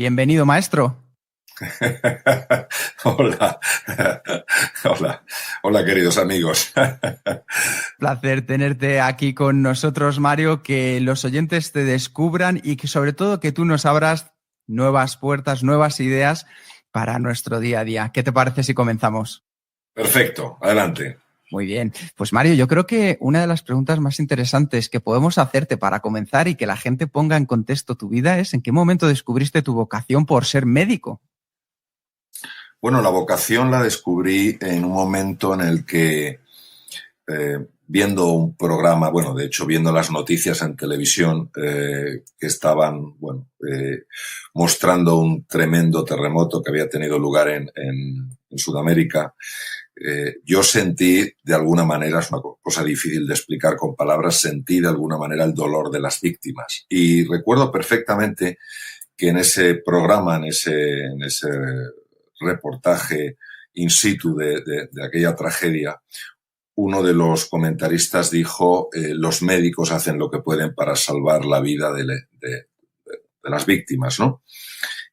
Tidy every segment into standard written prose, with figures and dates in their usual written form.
Bienvenido, maestro. Hola, hola, queridos amigos. Placer tenerte aquí con nosotros, Mario, que los oyentes te descubran y que sobre todo que tú nos abras nuevas puertas, nuevas ideas para nuestro día a día. ¿Qué te parece si comenzamos? Perfecto, adelante. Muy bien. Pues Mario, yo creo que una de las preguntas más interesantes que podemos hacerte para comenzar y que la gente ponga en contexto tu vida es ¿en qué momento descubriste tu vocación por ser médico? Bueno, la vocación la descubrí en un momento en el que, viendo un programa, bueno, de hecho, viendo las noticias en televisión que estaban, mostrando un tremendo terremoto que había tenido lugar en Sudamérica, yo sentí, de alguna manera, es una cosa difícil de explicar con palabras, sentí de alguna manera el dolor de las víctimas. Y recuerdo perfectamente que en ese programa, en ese reportaje in situ de aquella tragedia, uno de los comentaristas dijo, los médicos hacen lo que pueden para salvar la vida de las víctimas, ¿no?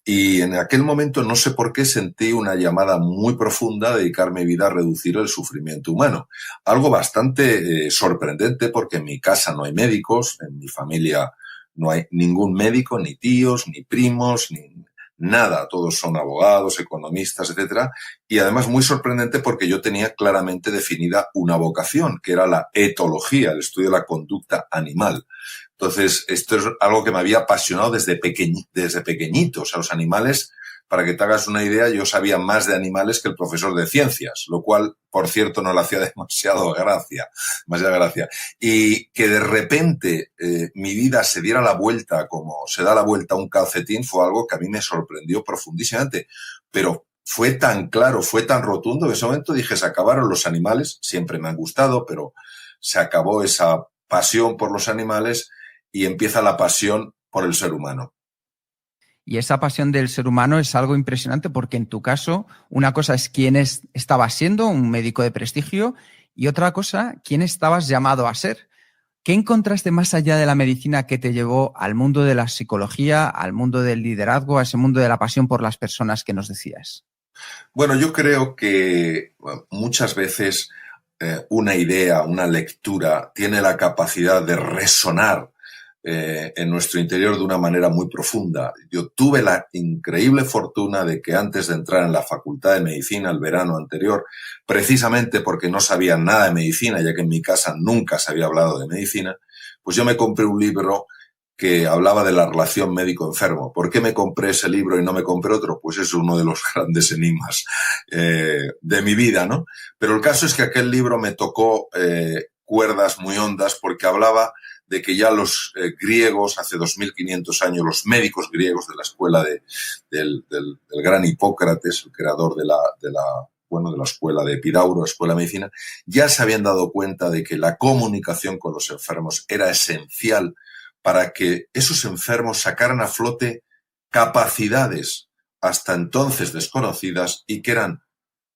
Y en aquel momento, no sé por qué, sentí una llamada muy profunda a dedicar mi vida a reducir el sufrimiento humano. Algo bastante sorprendente porque en mi casa no hay médicos, en mi familia no hay ningún médico, ni tíos, ni primos, ni nada. Todos son abogados, economistas, etcétera. Y además muy sorprendente porque yo tenía claramente definida una vocación, que era la etología, el estudio de la conducta animal. Entonces, esto es algo que me había apasionado desde pequeñito. O sea, los animales, para que te hagas una idea, yo sabía más de animales que el profesor de ciencias, lo cual, por cierto, no le hacía demasiada gracia. Y que de repente mi vida se diera la vuelta como se da la vuelta a un calcetín fue algo que a mí me sorprendió profundísimamente. Pero fue tan claro, fue tan rotundo, que en ese momento dije, se acabaron los animales, siempre me han gustado, pero se acabó esa pasión por los animales y empieza la pasión por el ser humano. Y esa pasión del ser humano es algo impresionante porque en tu caso, una cosa es quién estabas siendo, un médico de prestigio, y otra cosa, quién estabas llamado a ser. ¿Qué encontraste más allá de la medicina que te llevó al mundo de la psicología, al mundo del liderazgo, a ese mundo de la pasión por las personas que nos decías? Bueno, yo creo que muchas veces una idea, una lectura, tiene la capacidad de resonar en nuestro interior de una manera muy profunda. Yo tuve la increíble fortuna de que antes de entrar en la Facultad de Medicina el verano anterior, precisamente porque no sabía nada de medicina, ya que en mi casa nunca se había hablado de medicina, pues yo me compré un libro que hablaba de la relación médico-enfermo. ¿Por qué me compré ese libro y no me compré otro? Pues es uno de los grandes enigmas de mi vida, ¿no? Pero el caso es que aquel libro me tocó cuerdas muy hondas porque hablaba de que ya los griegos, hace 2500 años, los médicos griegos de la escuela del gran Hipócrates, el creador de la escuela de Epidauro, escuela de medicina, ya se habían dado cuenta de que la comunicación con los enfermos era esencial para que esos enfermos sacaran a flote capacidades hasta entonces desconocidas y que eran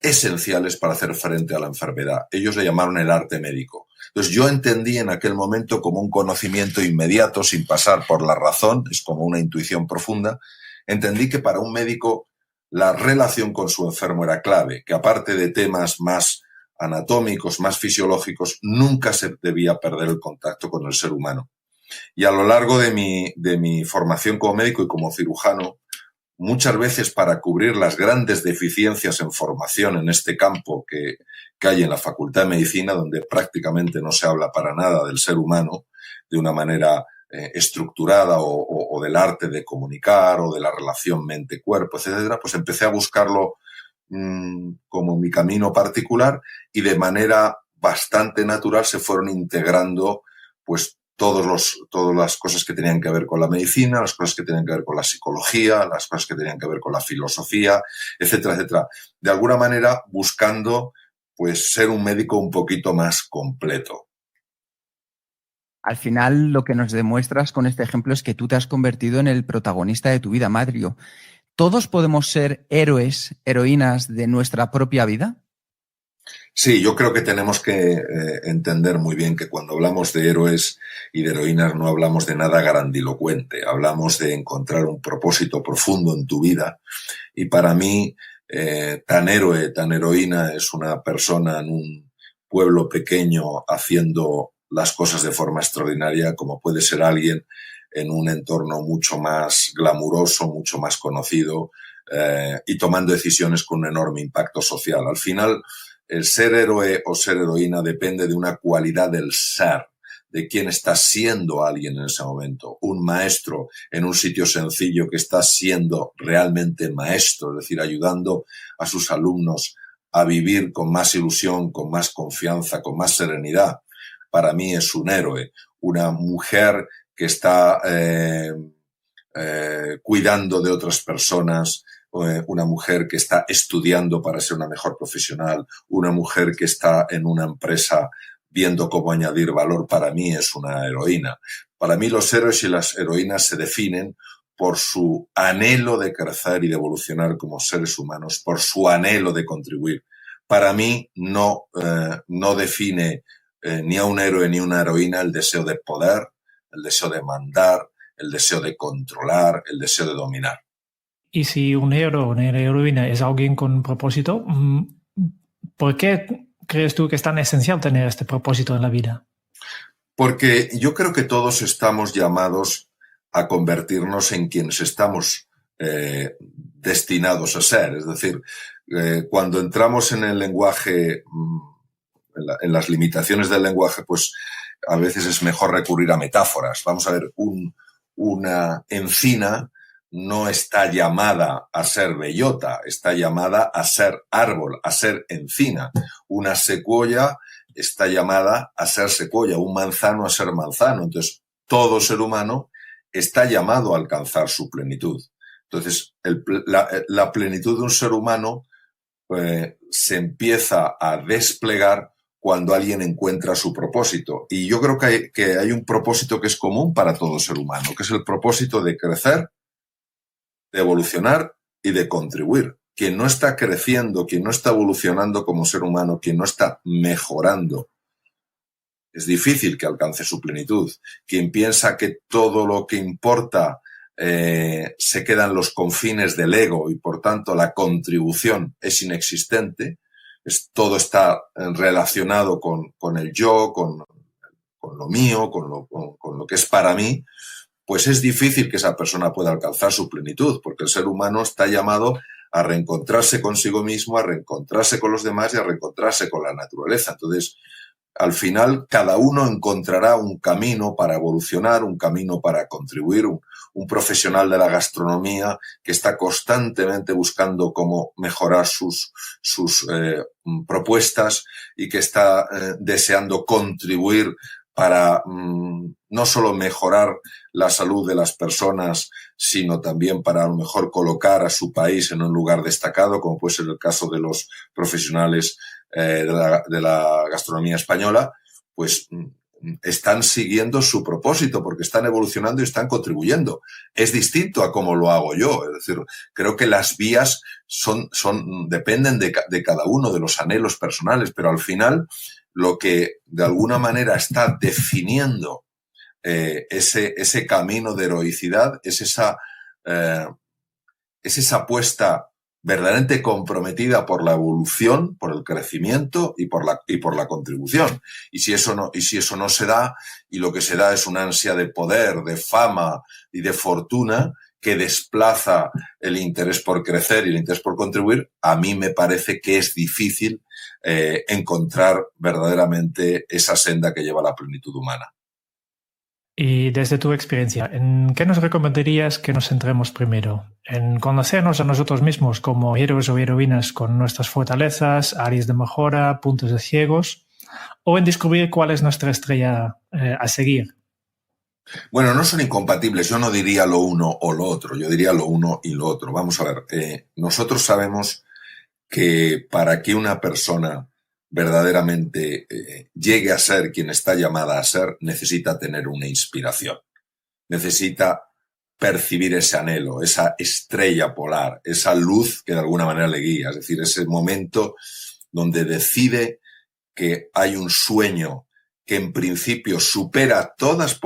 esenciales para hacer frente a la enfermedad. Ellos le llamaron el arte médico. Entonces yo entendí en aquel momento como un conocimiento inmediato, sin pasar por la razón, es como una intuición profunda, entendí que para un médico la relación con su enfermo era clave, que aparte de temas más anatómicos, más fisiológicos, nunca se debía perder el contacto con el ser humano. Y a lo largo de mi formación como médico y como cirujano, muchas veces para cubrir las grandes deficiencias en formación en este campo que hay en la Facultad de Medicina, donde prácticamente no se habla para nada del ser humano de una manera estructurada o del arte de comunicar o de la relación mente-cuerpo, etcétera, pues empecé a buscarlo como mi camino particular y de manera bastante natural se fueron integrando pues todas las cosas que tenían que ver con la medicina, las cosas que tenían que ver con la psicología, las cosas que tenían que ver con la filosofía, etcétera, etcétera. De alguna manera buscando pues ser un médico un poquito más completo. Al final, lo que nos demuestras con este ejemplo es que tú te has convertido en el protagonista de tu vida, Mario. ¿Todos podemos ser héroes, heroínas de nuestra propia vida? Sí, yo creo que tenemos que entender muy bien que cuando hablamos de héroes y de heroínas no hablamos de nada grandilocuente, hablamos de encontrar un propósito profundo en tu vida y para mí tan héroe, tan heroína es una persona en un pueblo pequeño haciendo las cosas de forma extraordinaria como puede ser alguien en un entorno mucho más glamuroso, mucho más conocido y tomando decisiones con un enorme impacto social. Al final, el ser héroe o ser heroína depende de una cualidad del ser, de quién está siendo alguien en ese momento. Un maestro en un sitio sencillo que está siendo realmente maestro, es decir, ayudando a sus alumnos a vivir con más ilusión, con más confianza, con más serenidad. Para mí es un héroe. Una mujer que está cuidando de otras personas, una mujer que está estudiando para ser una mejor profesional, una mujer que está en una empresa viendo cómo añadir valor, para mí es una heroína. Para mí los héroes y las heroínas se definen por su anhelo de crecer y de evolucionar como seres humanos, por su anhelo de contribuir. Para mí no define ni a un héroe ni una heroína el deseo de poder, el deseo de mandar, el deseo de controlar, el deseo de dominar. Y si un héroe o una heroína es alguien con propósito, ¿por qué crees tú que es tan esencial tener este propósito en la vida? Porque yo creo que todos estamos llamados a convertirnos en quienes estamos destinados a ser. Es decir, cuando entramos en el lenguaje, en las limitaciones del lenguaje, pues a veces es mejor recurrir a metáforas. Vamos a ver, una encina no está llamada a ser bellota, está llamada a ser árbol, a ser encina. Una secuoya está llamada a ser secuoya, un manzano a ser manzano. Entonces, todo ser humano está llamado a alcanzar su plenitud. Entonces, la plenitud de un ser humano se empieza a desplegar cuando alguien encuentra su propósito. Y yo creo que hay un propósito que es común para todo ser humano, que es el propósito de crecer, de evolucionar y de contribuir. Quien no está creciendo, quien no está evolucionando como ser humano, quien no está mejorando, es difícil que alcance su plenitud. Quien piensa que todo lo que importa se queda en los confines del ego y por tanto la contribución es inexistente, todo está relacionado con el yo, con lo mío, con lo que es para mí, pues es difícil que esa persona pueda alcanzar su plenitud, porque el ser humano está llamado a reencontrarse consigo mismo, a reencontrarse con los demás y a reencontrarse con la naturaleza. Entonces, al final, cada uno encontrará un camino para evolucionar, un camino para contribuir, un profesional de la gastronomía que está constantemente buscando cómo mejorar sus propuestas y que está deseando contribuir para no solo mejorar la salud de las personas, sino también para a lo mejor colocar a su país en un lugar destacado, como puede ser el caso de los profesionales de la gastronomía española, pues están siguiendo su propósito porque están evolucionando y están contribuyendo. Es distinto a cómo lo hago yo. Es decir, creo que las vías dependen de cada uno, de los anhelos personales, pero al final lo que de alguna manera está definiendo ese camino de heroicidad es esa apuesta verdaderamente comprometida por la evolución, por el crecimiento y por la contribución. Y si eso no se da, y lo que se da es una ansia de poder, de fama y de fortuna que desplaza el interés por crecer y el interés por contribuir, a mí me parece que es difícil encontrar verdaderamente esa senda que lleva a la plenitud humana. Y desde tu experiencia, ¿en qué nos recomendarías que nos centremos primero? ¿En conocernos a nosotros mismos como héroes o heroínas con nuestras fortalezas, áreas de mejora, puntos de ciegos? ¿O en descubrir cuál es nuestra estrella a seguir? Bueno, no son incompatibles. Yo no diría lo uno o lo otro. Yo diría lo uno y lo otro. Vamos a ver. Nosotros sabemos que para que una persona verdaderamente llegue a ser quien está llamada a ser, necesita tener una inspiración. Necesita percibir ese anhelo, esa estrella polar, esa luz que de alguna manera le guía. Es decir, ese momento donde decide que hay un sueño que en principio supera todas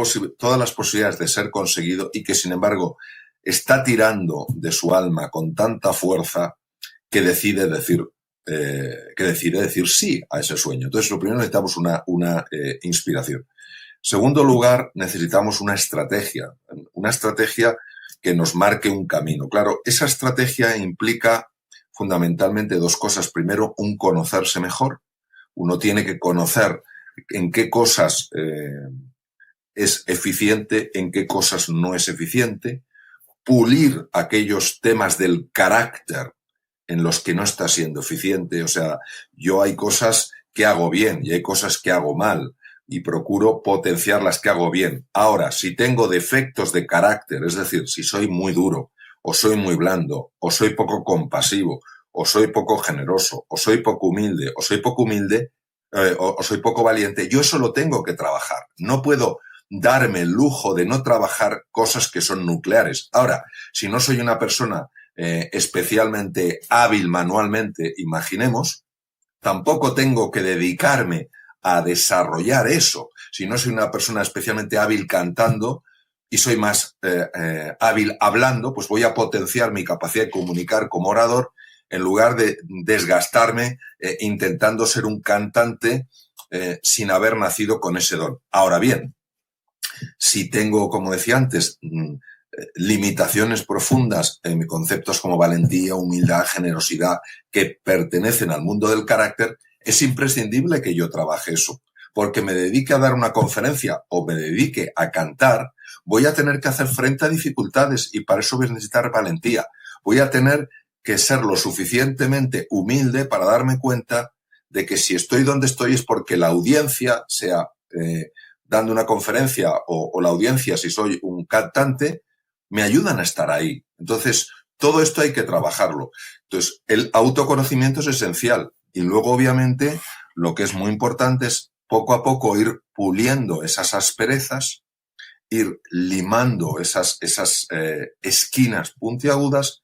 las posibilidades de ser conseguido y que, sin embargo, está tirando de su alma con tanta fuerza que decide decir sí a ese sueño. Entonces, lo primero, necesitamos una inspiración. Segundo lugar, necesitamos una estrategia que nos marque un camino. Claro, esa estrategia implica fundamentalmente dos cosas. Primero, un conocerse mejor. Uno tiene que conocer en qué cosas es eficiente, en qué cosas no es eficiente, pulir aquellos temas del carácter en los que no está siendo eficiente. O sea, yo hay cosas que hago bien y hay cosas que hago mal y procuro potenciar las que hago bien. Ahora, si tengo defectos de carácter, es decir, si soy muy duro, o soy muy blando, o soy poco compasivo, o soy poco generoso, o soy poco humilde, o soy poco valiente, yo eso lo tengo que trabajar. No puedo darme el lujo de no trabajar cosas que son nucleares. Ahora, si no soy una persona especialmente hábil manualmente, imaginemos, tampoco tengo que dedicarme a desarrollar eso. Si no soy una persona especialmente hábil cantando y soy más hábil hablando, pues voy a potenciar mi capacidad de comunicar como orador en lugar de desgastarme intentando ser un cantante sin haber nacido con ese don. Ahora bien, si tengo, como decía antes, limitaciones profundas en conceptos como valentía, humildad, generosidad, que pertenecen al mundo del carácter, es imprescindible que yo trabaje eso. Porque me dedique a dar una conferencia o me dedique a cantar, voy a tener que hacer frente a dificultades y para eso voy a necesitar valentía. Voy a tener que ser lo suficientemente humilde para darme cuenta de que si estoy donde estoy es porque la audiencia, sea dando una conferencia o la audiencia, si soy un cantante, me ayudan a estar ahí. Entonces, todo esto hay que trabajarlo. Entonces, el autoconocimiento es esencial. Y luego, obviamente, lo que es muy importante es poco a poco ir puliendo esas asperezas, ir limando esas esquinas puntiagudas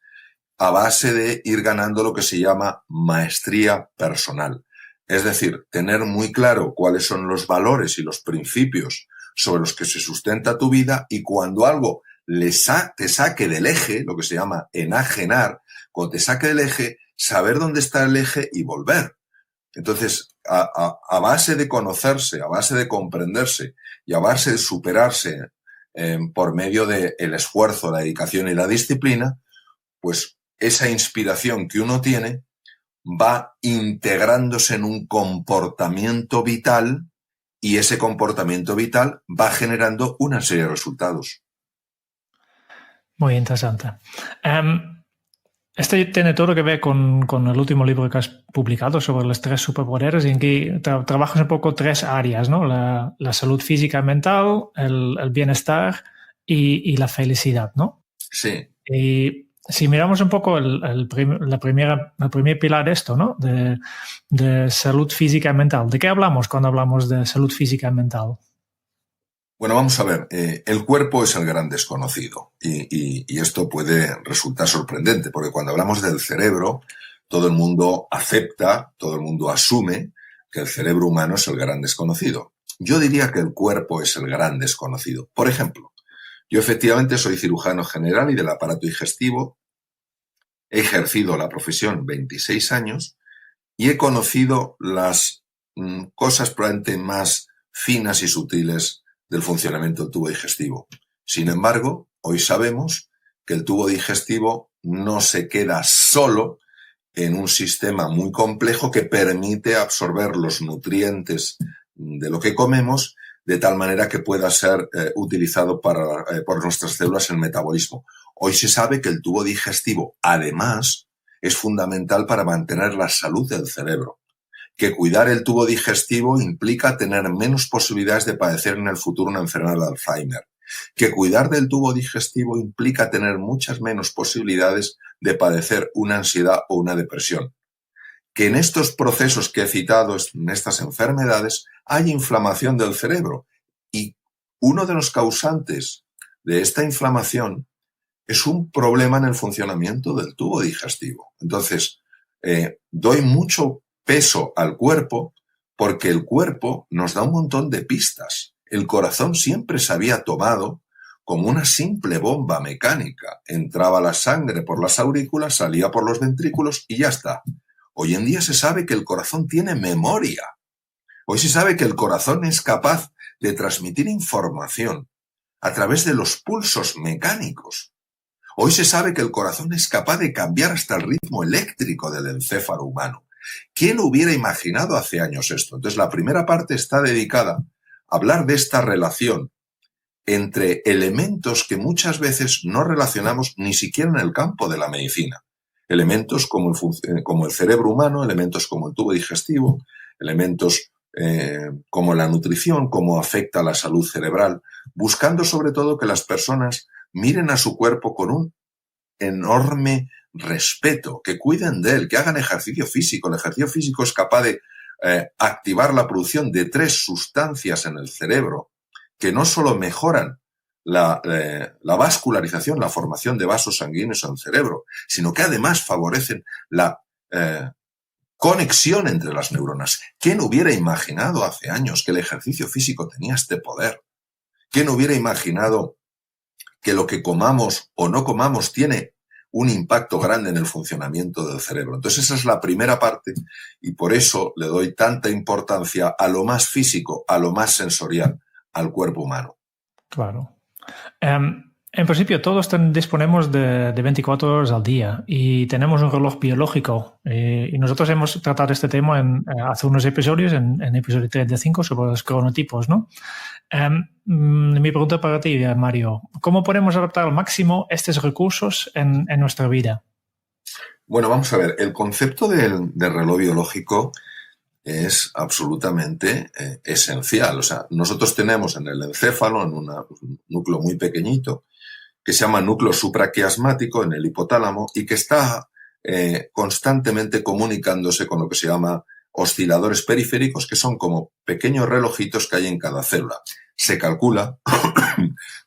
a base de ir ganando lo que se llama maestría personal. Es decir, tener muy claro cuáles son los valores y los principios sobre los que se sustenta tu vida y cuando algo te saque del eje, lo que se llama enajenar, cuando te saque del eje, saber dónde está el eje y volver. Entonces, a base de conocerse, a base de comprenderse y a base de superarse por medio del esfuerzo, la dedicación y la disciplina, pues esa inspiración que uno tiene va integrándose en un comportamiento vital y ese comportamiento vital va generando una serie de resultados. Muy interesante. Este tiene todo que ver con el último libro que has publicado sobre los 3 superpoderes, en que trabajas un poco 3 áreas, ¿no? La salud física y mental, el bienestar y la felicidad, ¿no? Sí. Y si miramos un poco el primer pilar de esto, ¿no? De salud física y mental, ¿de qué hablamos cuando hablamos de salud física y mental? Bueno, vamos a ver, el cuerpo es el gran desconocido y esto puede resultar sorprendente porque cuando hablamos del cerebro, todo el mundo acepta, todo el mundo asume que el cerebro humano es el gran desconocido. Yo diría que el cuerpo es el gran desconocido. Por ejemplo, yo efectivamente soy cirujano general y del aparato digestivo, he ejercido la profesión 26 años y he conocido las cosas probablemente más finas y sutiles del funcionamiento del tubo digestivo. Sin embargo, hoy sabemos que el tubo digestivo no se queda solo en un sistema muy complejo que permite absorber los nutrientes de lo que comemos de tal manera que pueda ser utilizado por nuestras células en el metabolismo. Hoy se sabe que el tubo digestivo, además, es fundamental para mantener la salud del cerebro. Que cuidar el tubo digestivo implica tener menos posibilidades de padecer en el futuro una enfermedad de Alzheimer. Que cuidar del tubo digestivo implica tener muchas menos posibilidades de padecer una ansiedad o una depresión. Que en estos procesos que he citado, en estas enfermedades, hay inflamación del cerebro. Y uno de los causantes de esta inflamación es un problema en el funcionamiento del tubo digestivo. Entonces, doy mucho peso al cuerpo porque el cuerpo nos da un montón de pistas. El corazón siempre se había tomado como una simple bomba mecánica. Entraba la sangre por las aurículas, salía por los ventrículos y ya está. Hoy en día se sabe que el corazón tiene memoria. Hoy se sabe que el corazón es capaz de transmitir información a través de los pulsos mecánicos. Hoy se sabe que el corazón es capaz de cambiar hasta el ritmo eléctrico del encéfalo humano. ¿Quién hubiera imaginado hace años esto? Entonces, la primera parte está dedicada a hablar de esta relación entre elementos que muchas veces no relacionamos ni siquiera en el campo de la medicina. Elementos como el cerebro humano, elementos como el tubo digestivo, elementos como la nutrición, cómo afecta a la salud cerebral, buscando sobre todo que las personas miren a su cuerpo con un enorme respeto, que cuiden de él, que hagan ejercicio físico. El ejercicio físico es capaz de activar la producción de 3 sustancias en el cerebro que no solo mejoran la vascularización, la formación de vasos sanguíneos en el cerebro, sino que además favorecen la conexión entre las neuronas. ¿Quién hubiera imaginado hace años que el ejercicio físico tenía este poder? ¿Quién hubiera imaginado que lo que comamos o no comamos tiene un impacto grande en el funcionamiento del cerebro? Entonces esa es la primera parte y por eso le doy tanta importancia a lo más físico, a lo más sensorial, al cuerpo humano. Claro. En principio todos disponemos de 24 horas al día y tenemos un reloj biológico y nosotros hemos tratado este tema hace unos episodios, en episodio 35 sobre los cronotipos, ¿no? Mi pregunta para ti, Mario, ¿cómo podemos adaptar al máximo estos recursos en nuestra vida? Bueno, vamos a ver, el concepto del reloj biológico es absolutamente esencial. O sea, nosotros tenemos en el encéfalo, en un núcleo muy pequeñito, que se llama núcleo supraquiasmático en el hipotálamo y que está constantemente comunicándose con lo que se llama osciladores periféricos, que son como pequeños relojitos que hay en cada célula. Se calcula,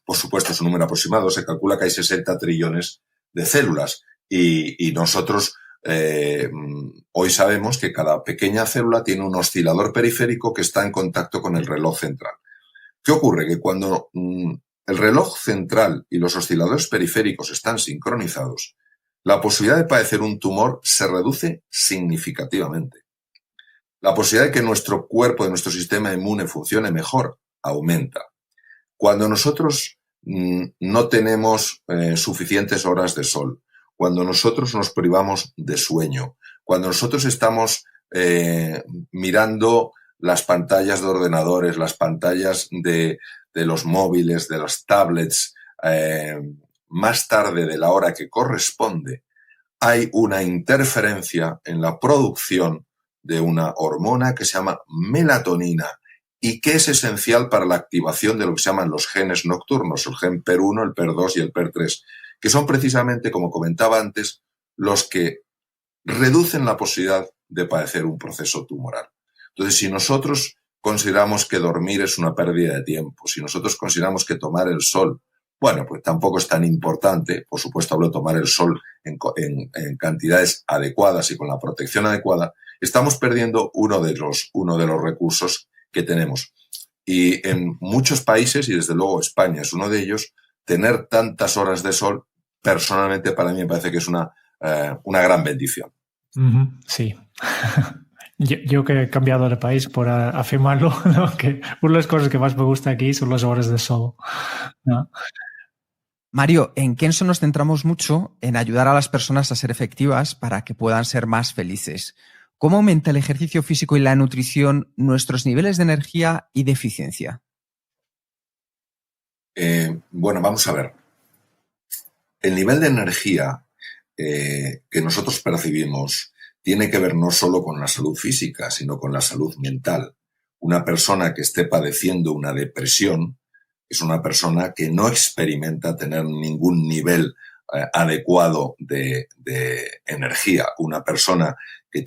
por supuesto es un número aproximado, se calcula que hay 60 trillones de células y nosotros hoy sabemos que cada pequeña célula tiene un oscilador periférico que está en contacto con el reloj central. ¿Qué ocurre? Que cuando el reloj central y los osciladores periféricos están sincronizados, la posibilidad de padecer un tumor se reduce significativamente. La posibilidad de que nuestro cuerpo, de nuestro sistema inmune funcione mejor, aumenta. Cuando nosotros no tenemos suficientes horas de sol, cuando nosotros nos privamos de sueño, cuando nosotros estamos mirando las pantallas de ordenadores, las pantallas de los móviles, de las tablets, más tarde de la hora que corresponde, hay una interferencia en la producción de una hormona que se llama melatonina y que es esencial para la activación de lo que se llaman los genes nocturnos, el gen PER1, el PER2 y el PER3, que son precisamente, como comentaba antes, los que reducen la posibilidad de padecer un proceso tumoral. Entonces, si nosotros consideramos que dormir es una pérdida de tiempo, si nosotros consideramos que tomar el sol, bueno, pues tampoco es tan importante, por supuesto hablo de tomar el sol en cantidades adecuadas y con la protección adecuada, estamos perdiendo uno de los recursos que tenemos. Y en muchos países, y desde luego España es uno de ellos, tener tantas horas de sol, personalmente para mí me parece que es una gran bendición. Sí. Yo que he cambiado de país por afirmarlo, ¿no? Que una de las cosas que más me gusta aquí son las horas de sol, ¿no? Mario, en Kenso nos centramos mucho en ayudar a las personas a ser efectivas para que puedan ser más felices. ¿Cómo aumenta el ejercicio físico y la nutrición nuestros niveles de energía y de eficiencia? Bueno, vamos a ver. El nivel de energía que nosotros percibimos tiene que ver no solo con la salud física, sino con la salud mental. Una persona que esté padeciendo una depresión es una persona que no experimenta tener ningún nivel adecuado de energía. Una persona que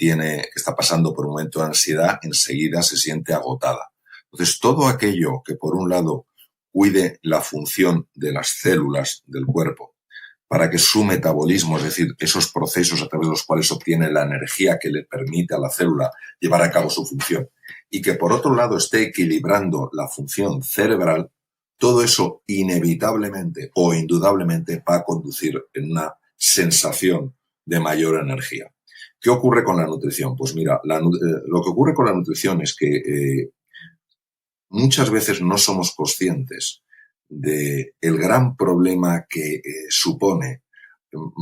está pasando por un momento de ansiedad enseguida se siente agotada. Entonces, todo aquello que por un lado cuide la función de las células del cuerpo para que su metabolismo, es decir, esos procesos a través de los cuales obtiene la energía que le permite a la célula llevar a cabo su función, y que por otro lado esté equilibrando la función cerebral, todo eso inevitablemente o indudablemente va a conducir en una sensación de mayor energía. ¿Qué ocurre con la nutrición? Pues mira, lo que ocurre con la nutrición es que muchas veces no somos conscientes del gran problema que supone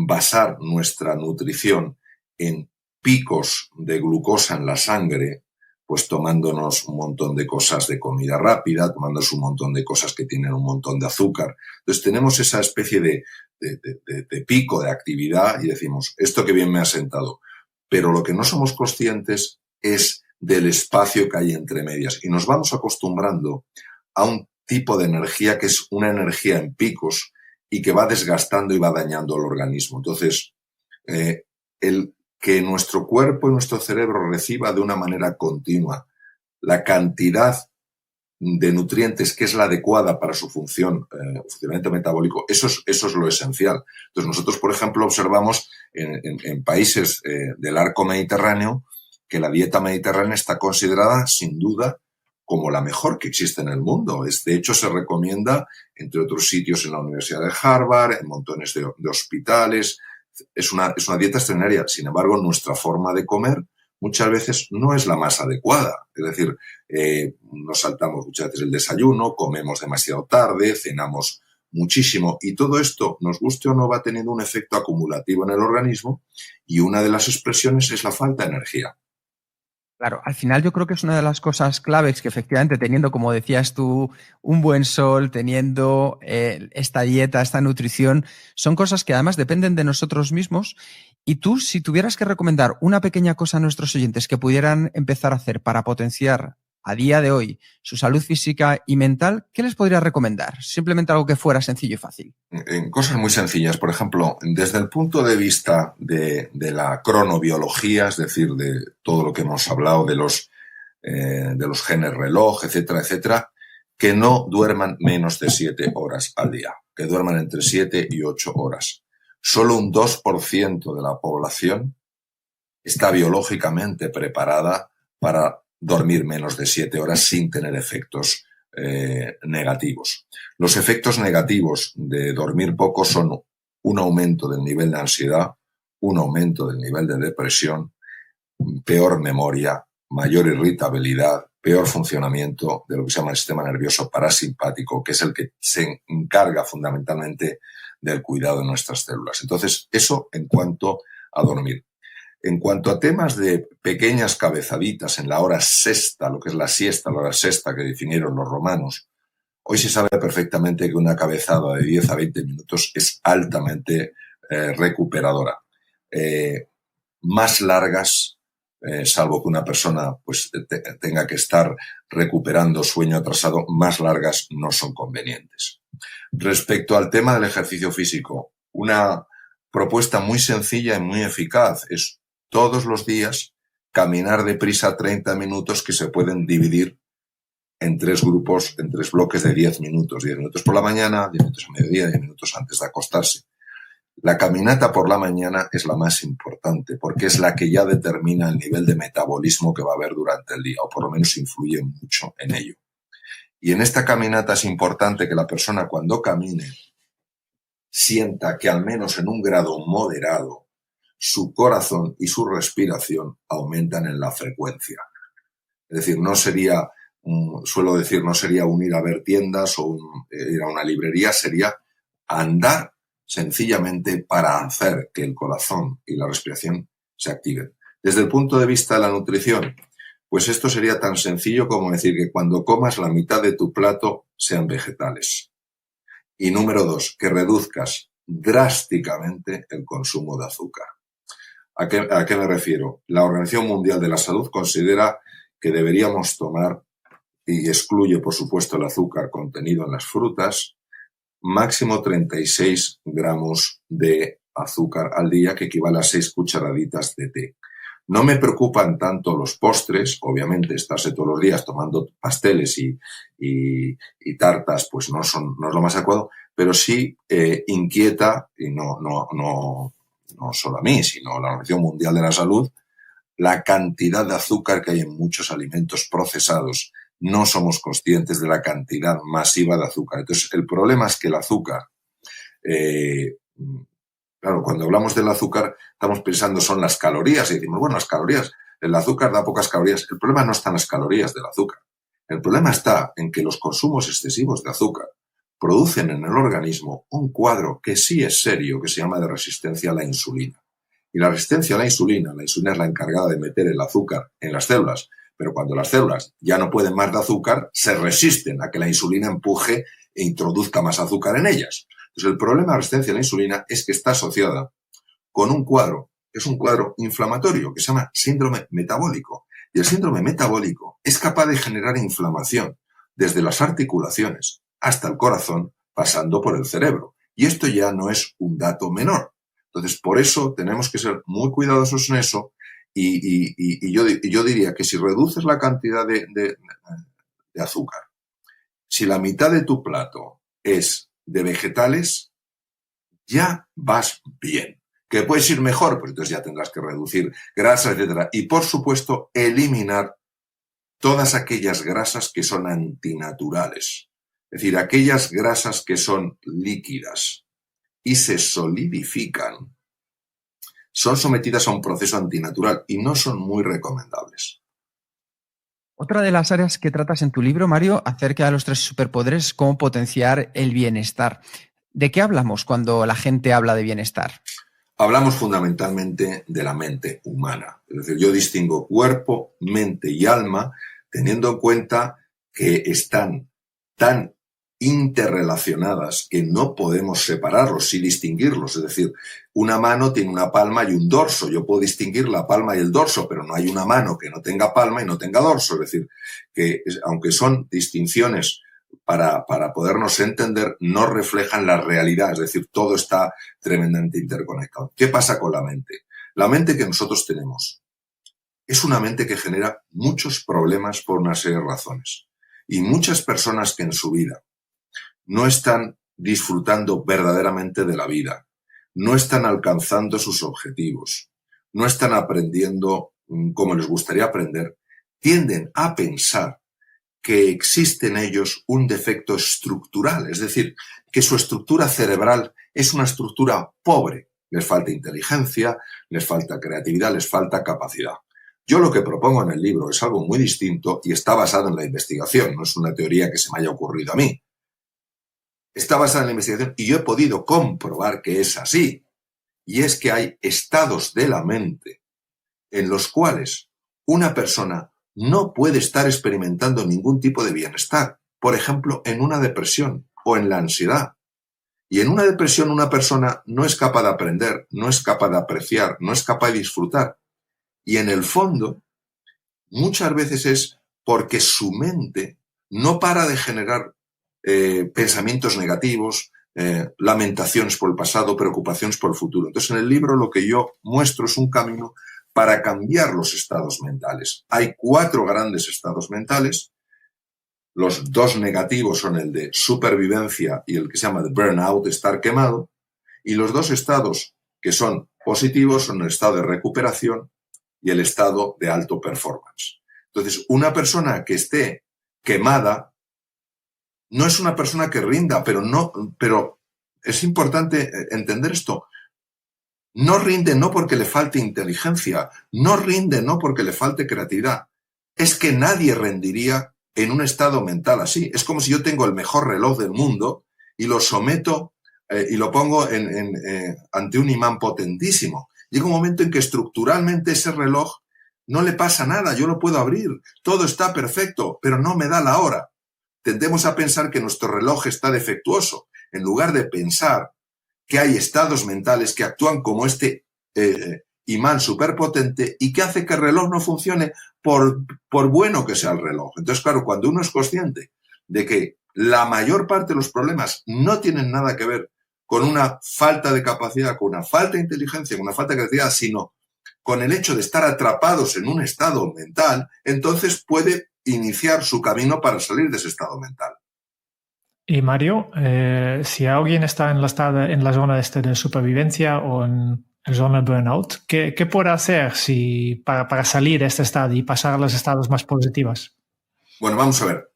basar nuestra nutrición en picos de glucosa en la sangre, pues tomándonos un montón de cosas de comida rápida, tomándonos un montón de cosas que tienen un montón de azúcar. Entonces tenemos esa especie de pico de actividad y decimos, esto que bien me ha sentado. Pero lo que no somos conscientes es del espacio que hay entre medias. Y nos vamos acostumbrando a un tipo de energía que es una energía en picos y que va desgastando y va dañando al organismo. Entonces, el que nuestro cuerpo y nuestro cerebro reciba de una manera continua la cantidad de nutrientes que es la adecuada para su funcionamiento metabólico, eso es lo esencial. Entonces, nosotros, por ejemplo, observamos en países del arco mediterráneo que la dieta mediterránea está considerada, sin duda, como la mejor que existe en el mundo. De hecho, se recomienda, entre otros sitios, en la Universidad de Harvard, en montones de hospitales. Es una dieta extraordinaria. Sin embargo, nuestra forma de comer muchas veces no es la más adecuada. Es decir, nos saltamos muchas veces el desayuno, comemos demasiado tarde, cenamos muchísimo y todo esto, nos guste o no, va teniendo un efecto acumulativo en el organismo y una de las expresiones es la falta de energía. Claro, al final yo creo que es una de las cosas claves que efectivamente teniendo, como decías tú, un buen sol, teniendo esta dieta, esta nutrición, son cosas que además dependen de nosotros mismos. Y tú, si tuvieras que recomendar una pequeña cosa a nuestros oyentes que pudieran empezar a hacer para potenciar a día de hoy su salud física y mental, ¿qué les podrías recomendar? Simplemente algo que fuera sencillo y fácil. Cosas muy sencillas. Por ejemplo, desde el punto de vista de la cronobiología, es decir, de todo lo que hemos hablado de los genes reloj, etcétera, etcétera, que no duerman menos de 7 horas al día, que duerman entre 7 y 8 horas. Solo un 2% de la población está biológicamente preparada para dormir menos de 7 horas sin tener efectos negativos. Los efectos negativos de dormir poco son un aumento del nivel de ansiedad, un aumento del nivel de depresión, peor memoria, mayor irritabilidad, peor funcionamiento de lo que se llama el sistema nervioso parasimpático, que es el que se encarga fundamentalmente del cuidado de nuestras células. Entonces, eso en cuanto a dormir. En cuanto a temas de pequeñas cabezaditas en la hora sexta, lo que es la siesta, la hora sexta que definieron los romanos, hoy se sabe perfectamente que una cabezada de 10 a 20 minutos es altamente recuperadora. Más largas, salvo que una persona pues tenga que estar recuperando sueño atrasado, más largas no son convenientes. Respecto al tema del ejercicio físico, una propuesta muy sencilla y muy eficaz es todos los días caminar deprisa 30 minutos que se pueden dividir en 3 grupos, en 3 bloques de 10 minutos. 10 minutos por la mañana, 10 minutos a mediodía, 10 minutos antes de acostarse. La caminata por la mañana es la más importante porque es la que ya determina el nivel de metabolismo que va a haber durante el día, o por lo menos influye mucho en ello. Y en esta caminata es importante que la persona cuando camine sienta que al menos en un grado moderado su corazón y su respiración aumentan en la frecuencia. Es decir, no sería, suelo decir, no sería un ir a ver tiendas o ir a una librería, sería andar sencillamente para hacer que el corazón y la respiración se activen. Desde el punto de vista de la nutrición, pues esto sería tan sencillo como decir que cuando comas la mitad de tu plato sean vegetales. Y número 2, que reduzcas drásticamente el consumo de azúcar. ¿A qué me refiero? La Organización Mundial de la Salud considera que deberíamos tomar, y excluye por supuesto el azúcar contenido en las frutas, máximo 36 gramos de azúcar al día, que equivale a 6 cucharaditas de té. No me preocupan tanto los postres, obviamente estarse todos los días tomando pasteles y tartas pues no es lo más adecuado, pero sí inquieta, y no solo a mí, sino a la Organización Mundial de la Salud, la cantidad de azúcar que hay en muchos alimentos procesados. No somos conscientes de la cantidad masiva de azúcar. Entonces, el problema es que el azúcar, claro, cuando hablamos del azúcar, estamos pensando son las calorías y decimos, bueno, las calorías, el azúcar da pocas calorías. El problema no está en las calorías del azúcar. El problema está en que los consumos excesivos de azúcar producen en el organismo un cuadro que sí es serio, que se llama de resistencia a la insulina. Y la resistencia a la insulina es la encargada de meter el azúcar en las células, pero cuando las células ya no pueden más de azúcar, se resisten a que la insulina empuje e introduzca más azúcar en ellas. Entonces, el problema de la resistencia a la insulina es que está asociada con un cuadro, que es un cuadro inflamatorio, que se llama síndrome metabólico. Y el síndrome metabólico es capaz de generar inflamación desde las articulaciones hasta el corazón, pasando por el cerebro. Y esto ya no es un dato menor. Entonces, por eso tenemos que ser muy cuidadosos en eso y yo diría que si reduces la cantidad de azúcar, si la mitad de tu plato es de vegetales, ya vas bien. ¿Que puedes ir mejor? Pues entonces ya tendrás que reducir grasas, etc. Y, por supuesto, eliminar todas aquellas grasas que son antinaturales. Es decir, aquellas grasas que son líquidas y se solidifican, son sometidas a un proceso antinatural y no son muy recomendables. Otra de las áreas que tratas en tu libro, Mario, acerca de los 3 superpoderes es cómo potenciar el bienestar. ¿De qué hablamos cuando la gente habla de bienestar? Hablamos fundamentalmente de la mente humana. Es decir, yo distingo cuerpo, mente y alma, teniendo en cuenta que están tan interrelacionadas que no podemos separarlos y distinguirlos. Es decir, una mano tiene una palma y un dorso. Yo puedo distinguir la palma y el dorso, pero no hay una mano que no tenga palma y no tenga dorso. Es decir, que aunque son distinciones para podernos entender, no reflejan la realidad. Es decir, todo está tremendamente interconectado. ¿Qué pasa con la mente? La mente que nosotros tenemos es una mente que genera muchos problemas por una serie de razones. Y muchas personas que en su vida no están disfrutando verdaderamente de la vida, no están alcanzando sus objetivos, no están aprendiendo como les gustaría aprender, tienden a pensar que existe en ellos un defecto estructural, es decir, que su estructura cerebral es una estructura pobre. Les falta inteligencia, les falta creatividad, les falta capacidad. Yo lo que propongo en el libro es algo muy distinto y está basado en la investigación, no es una teoría que se me haya ocurrido a mí. Está basada en la investigación y yo he podido comprobar que es así. Y es que hay estados de la mente en los cuales una persona no puede estar experimentando ningún tipo de bienestar. Por ejemplo, en una depresión o en la ansiedad. Y en una depresión una persona no es capaz de aprender, no es capaz de apreciar, no es capaz de disfrutar. Y en el fondo, muchas veces es porque su mente no para de generar pensamientos negativos, lamentaciones por el pasado, preocupaciones por el futuro. Entonces, en el libro lo que yo muestro es un camino para cambiar los estados mentales. Hay 4 grandes estados mentales. Los 2 negativos son el de supervivencia y el que se llama de burnout, estar quemado. Y los 2 estados que son positivos son el estado de recuperación y el estado de alto performance. Entonces, una persona que esté quemada no es una persona que rinda, pero es importante entender esto. No rinde no porque le falte inteligencia, no rinde no porque le falte creatividad. Es que nadie rendiría en un estado mental así. Es como si yo tengo el mejor reloj del mundo y lo someto y lo pongo ante un imán potentísimo. Llega un momento en que estructuralmente ese reloj no le pasa nada, yo lo puedo abrir, todo está perfecto, pero no me da la hora. Tendemos a pensar que nuestro reloj está defectuoso, en lugar de pensar que hay estados mentales que actúan como este imán superpotente y que hace que el reloj no funcione por bueno que sea el reloj. Entonces, claro, cuando uno es consciente de que la mayor parte de los problemas no tienen nada que ver con una falta de capacidad, con una falta de inteligencia, con una falta de creatividad, sino con el hecho de estar atrapados en un estado mental, entonces puede iniciar su camino para salir de ese estado mental. Y Mario, si alguien está en la zona de supervivencia o en zona de burnout. ¿Qué puede hacer para salir de este estado y pasar a los estados más positivos? Bueno, vamos a ver.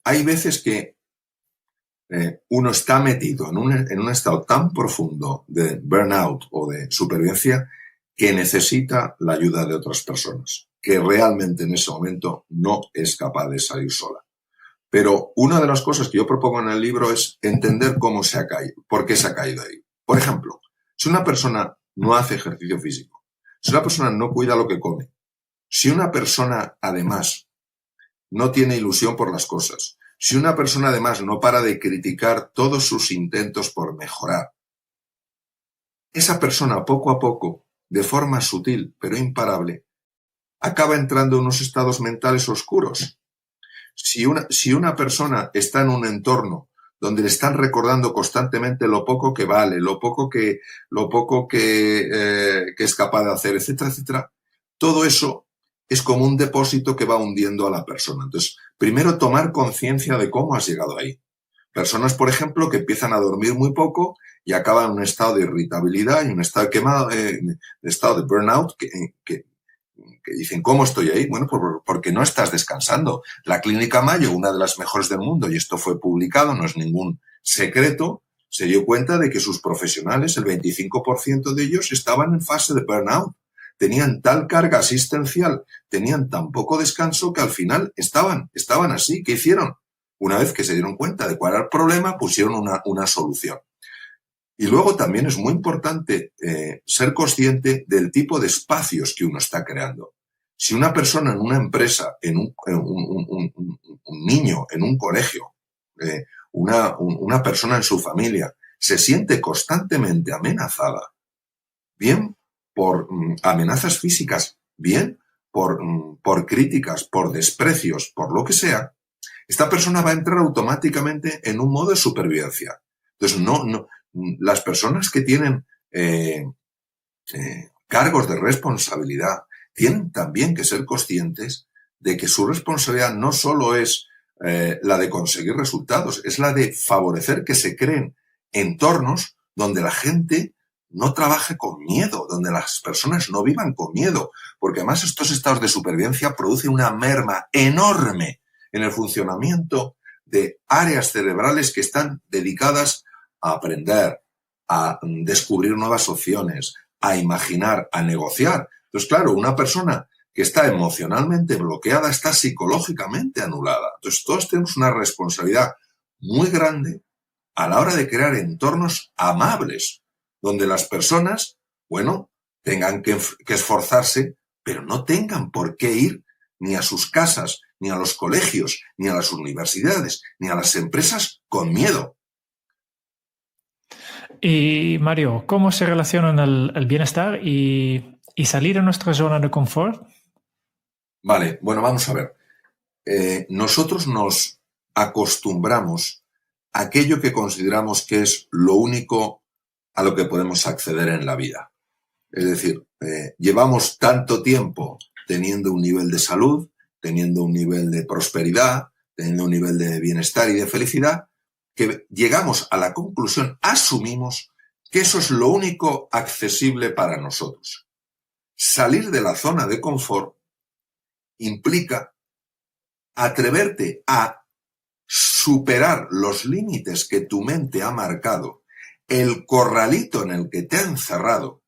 Hay veces que uno está metido en un estado tan profundo de burnout o de supervivencia que necesita la ayuda de otras personas, que realmente en ese momento no es capaz de salir sola. Pero una de las cosas que yo propongo en el libro es entender cómo se ha caído, por qué se ha caído ahí. Por ejemplo, si una persona no hace ejercicio físico, si una persona no cuida lo que come, si una persona además no tiene ilusión por las cosas, si una persona además no para de criticar todos sus intentos por mejorar, esa persona poco a poco, de forma sutil pero imparable, acaba entrando en unos estados mentales oscuros. Si una persona está en un entorno donde le están recordando constantemente lo poco que vale, lo poco que es capaz de hacer, etcétera, etcétera, todo eso es como un depósito que va hundiendo a la persona. Entonces, primero tomar conciencia de cómo has llegado ahí. Personas, por ejemplo, que empiezan a dormir muy poco y acaban en un estado de irritabilidad y un estado de quemado, estado de burnout, que dicen, ¿cómo estoy ahí? Bueno, porque no estás descansando. La Clínica Mayo, una de las mejores del mundo, y esto fue publicado, no es ningún secreto, se dio cuenta de que sus profesionales, el 25% de ellos, estaban en fase de burnout. Tenían tal carga asistencial, tenían tan poco descanso que al final estaban así. ¿Qué hicieron? Una vez que se dieron cuenta de cuál era el problema, pusieron una solución. Y luego también es muy importante ser consciente del tipo de espacios que uno está creando. Si una persona en una empresa, un niño en un colegio, una persona en su familia, se siente constantemente amenazada, bien por amenazas físicas, bien por críticas, por desprecios, por lo que sea, esta persona va a entrar automáticamente en un modo de supervivencia. Entonces, las personas que tienen cargos de responsabilidad tienen también que ser conscientes de que su responsabilidad no solo es la de conseguir resultados, es la de favorecer que se creen entornos donde la gente no trabaje con miedo, donde las personas no vivan con miedo, porque además estos estados de supervivencia producen una merma enorme en el funcionamiento de áreas cerebrales que están dedicadas a aprender, a descubrir nuevas opciones, a imaginar, a negociar. Entonces, claro, una persona que está emocionalmente bloqueada está psicológicamente anulada. Entonces, todos tenemos una responsabilidad muy grande a la hora de crear entornos amables, donde las personas, bueno, tengan que esforzarse, pero no tengan por qué ir ni a sus casas, ni a los colegios, ni a las universidades, ni a las empresas con miedo. Y Mario, ¿cómo se relacionan el bienestar y salir de nuestra zona de confort? Vale, bueno, vamos a ver. Nosotros nos acostumbramos a aquello que consideramos que es lo único a lo que podemos acceder en la vida. Es decir, llevamos tanto tiempo teniendo un nivel de salud, teniendo un nivel de prosperidad, teniendo un nivel de bienestar y de felicidad, que llegamos a la conclusión, asumimos que eso es lo único accesible para nosotros. Salir de la zona de confort implica atreverte a superar los límites que tu mente ha marcado, el corralito en el que te ha encerrado,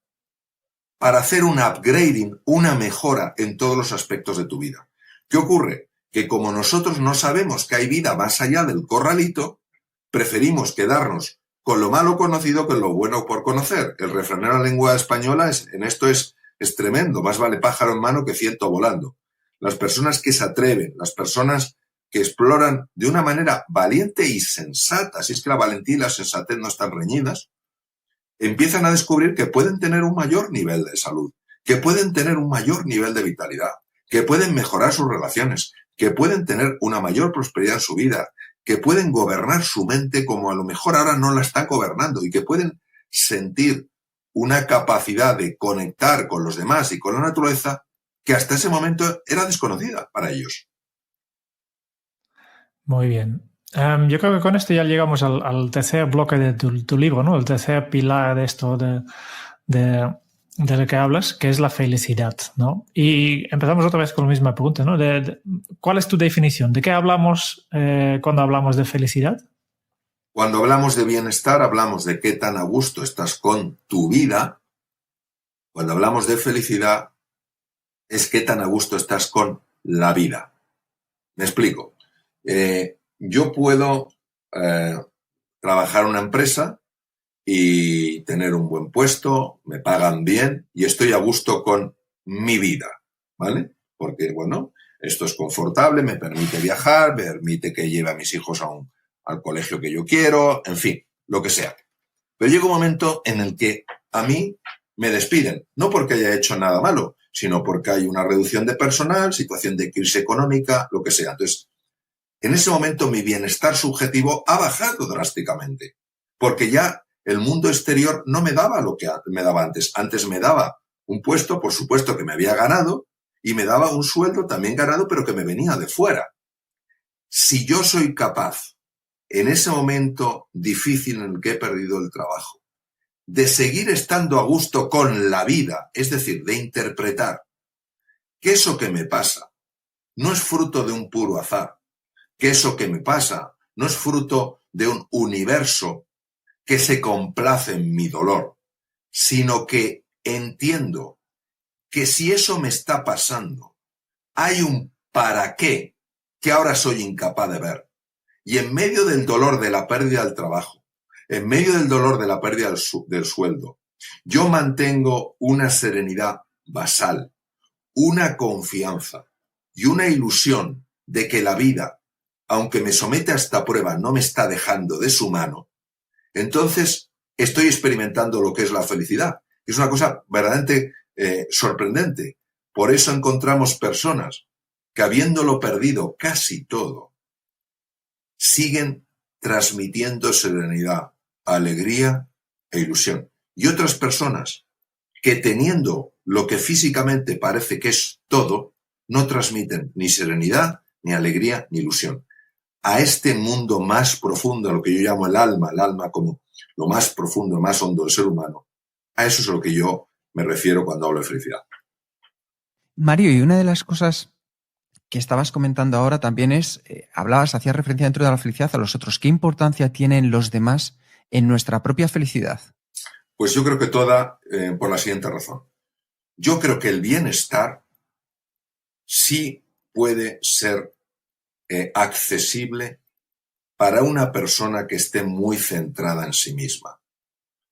para hacer un upgrading, una mejora en todos los aspectos de tu vida. ¿Qué ocurre? Que como nosotros no sabemos que hay vida más allá del corralito, preferimos quedarnos con lo malo conocido que lo bueno por conocer. El refrán en la lengua española en esto es tremendo. Más vale pájaro en mano que ciento volando. Las personas que se atreven, las personas que exploran de una manera valiente y sensata, si es que la valentía y la sensatez no están reñidas, empiezan a descubrir que pueden tener un mayor nivel de salud, que pueden tener un mayor nivel de vitalidad, que pueden mejorar sus relaciones, que pueden tener una mayor prosperidad en su vida, que pueden gobernar su mente como a lo mejor ahora no la están gobernando y que pueden sentir una capacidad de conectar con los demás y con la naturaleza que hasta ese momento era desconocida para ellos. Muy bien. Yo creo que con esto ya llegamos al tercer bloque de tu libro, ¿no? El tercer pilar de esto de de lo que hablas, que es la felicidad, ¿no? Y empezamos otra vez con la misma pregunta, ¿no? ¿Cuál es tu definición? ¿De qué hablamos cuando hablamos de felicidad? Cuando hablamos de bienestar, hablamos de qué tan a gusto estás con tu vida. Cuando hablamos de felicidad, es qué tan a gusto estás con la vida. Me explico. Yo puedo trabajar en una empresa y tener un buen puesto, me pagan bien y estoy a gusto con mi vida, ¿vale? Porque, bueno, esto es confortable, me permite viajar, me permite que lleve a mis hijos al colegio que yo quiero, en fin, lo que sea. Pero llega un momento en el que a mí me despiden, no porque haya hecho nada malo, sino porque hay una reducción de personal, situación de crisis económica, lo que sea. Entonces, en ese momento mi bienestar subjetivo ha bajado drásticamente, porque ya el mundo exterior no me daba lo que me daba antes. Antes me daba un puesto, por supuesto, que me había ganado, y me daba un sueldo también ganado, pero que me venía de fuera. Si yo soy capaz, en ese momento difícil en el que he perdido el trabajo, de seguir estando a gusto con la vida, es decir, de interpretar que eso que me pasa no es fruto de un puro azar, que eso que me pasa no es fruto de un universo que se complace en mi dolor, sino que entiendo que si eso me está pasando, hay un para qué que ahora soy incapaz de ver. Y en medio del dolor de la pérdida del trabajo, en medio del dolor de la pérdida del sueldo, yo mantengo una serenidad basal, una confianza y una ilusión de que la vida, aunque me somete a esta prueba, no me está dejando de su mano. Entonces, estoy experimentando lo que es la felicidad. Es una cosa verdaderamente sorprendente. Por eso encontramos personas que, habiéndolo perdido casi todo, siguen transmitiendo serenidad, alegría e ilusión. Y otras personas que, teniendo lo que físicamente parece que es todo, no transmiten ni serenidad, ni alegría, ni ilusión. A este mundo más profundo, lo que yo llamo el alma como lo más profundo, más hondo del ser humano, a eso es a lo que yo me refiero cuando hablo de felicidad. Mario, y una de las cosas que estabas comentando ahora también es, hacías referencia dentro de la felicidad a los otros. ¿Qué importancia tienen los demás en nuestra propia felicidad? Pues yo creo que toda, por la siguiente razón. Yo creo que el bienestar sí puede ser accesible para una persona que esté muy centrada en sí misma,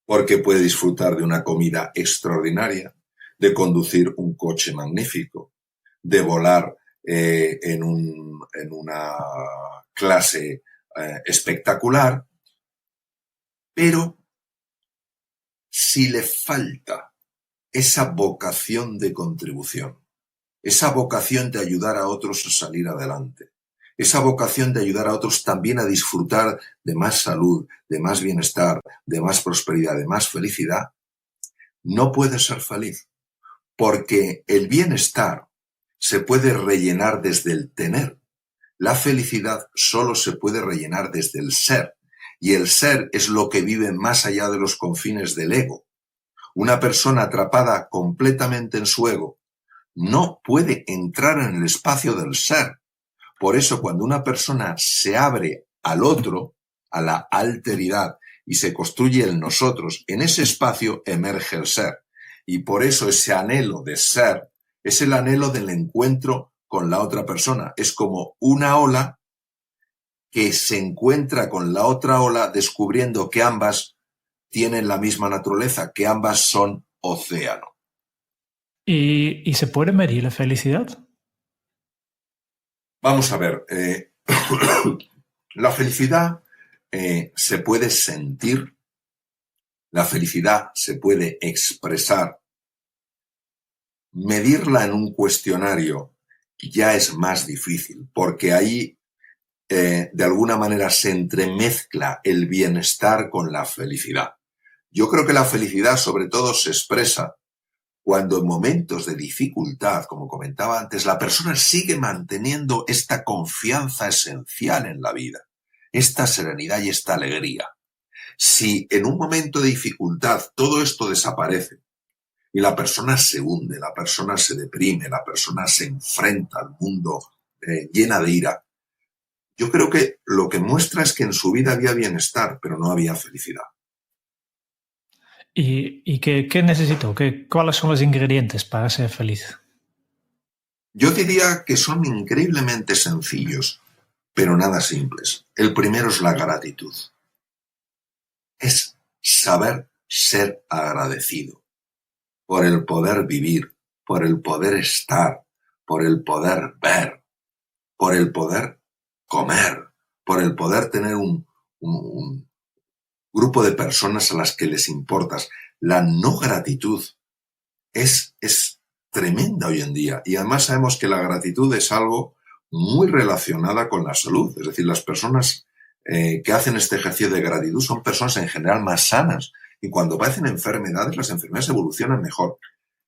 porque puede disfrutar de una comida extraordinaria, de conducir un coche magnífico, de volar en una clase espectacular, pero si le falta esa vocación de contribución, esa vocación de ayudar a otros a salir adelante, esa vocación de ayudar a otros también a disfrutar de más salud, de más bienestar, de más prosperidad, de más felicidad, no puede ser feliz, porque el bienestar se puede rellenar desde el tener. La felicidad solo se puede rellenar desde el ser, y el ser es lo que vive más allá de los confines del ego. Una persona atrapada completamente en su ego no puede entrar en el espacio del ser. Por eso, cuando una persona se abre al otro, a la alteridad, y se construye el nosotros, en ese espacio emerge el ser. Y por eso ese anhelo de ser es el anhelo del encuentro con la otra persona. Es como una ola que se encuentra con la otra ola, descubriendo que ambas tienen la misma naturaleza, que ambas son océano. ¿Y se puede medir la felicidad? Vamos a ver, la felicidad se puede sentir, la felicidad se puede expresar. Medirla en un cuestionario ya es más difícil, porque ahí de alguna manera se entremezcla el bienestar con la felicidad. Yo creo que la felicidad sobre todo se expresa cuando en momentos de dificultad, como comentaba antes, la persona sigue manteniendo esta confianza esencial en la vida, esta serenidad y esta alegría. Si en un momento de dificultad todo esto desaparece, y la persona se hunde, la persona se deprime, la persona se enfrenta al mundo llena de ira. Yo creo que lo que muestra es que en su vida había bienestar, pero no había felicidad. ¿Y qué necesito? ¿Cuáles son los ingredientes para ser feliz? Yo diría que son increíblemente sencillos, pero nada simples. El primero es la gratitud. Es saber ser agradecido por el poder vivir, por el poder estar, por el poder ver, por el poder comer, por el poder tener un grupo de personas a las que les importas. La no gratitud es tremenda hoy en día, y además sabemos que la gratitud es algo muy relacionada con la salud. Es decir, las personas que hacen este ejercicio de gratitud son personas en general más sanas, y cuando padecen enfermedades, las enfermedades evolucionan mejor.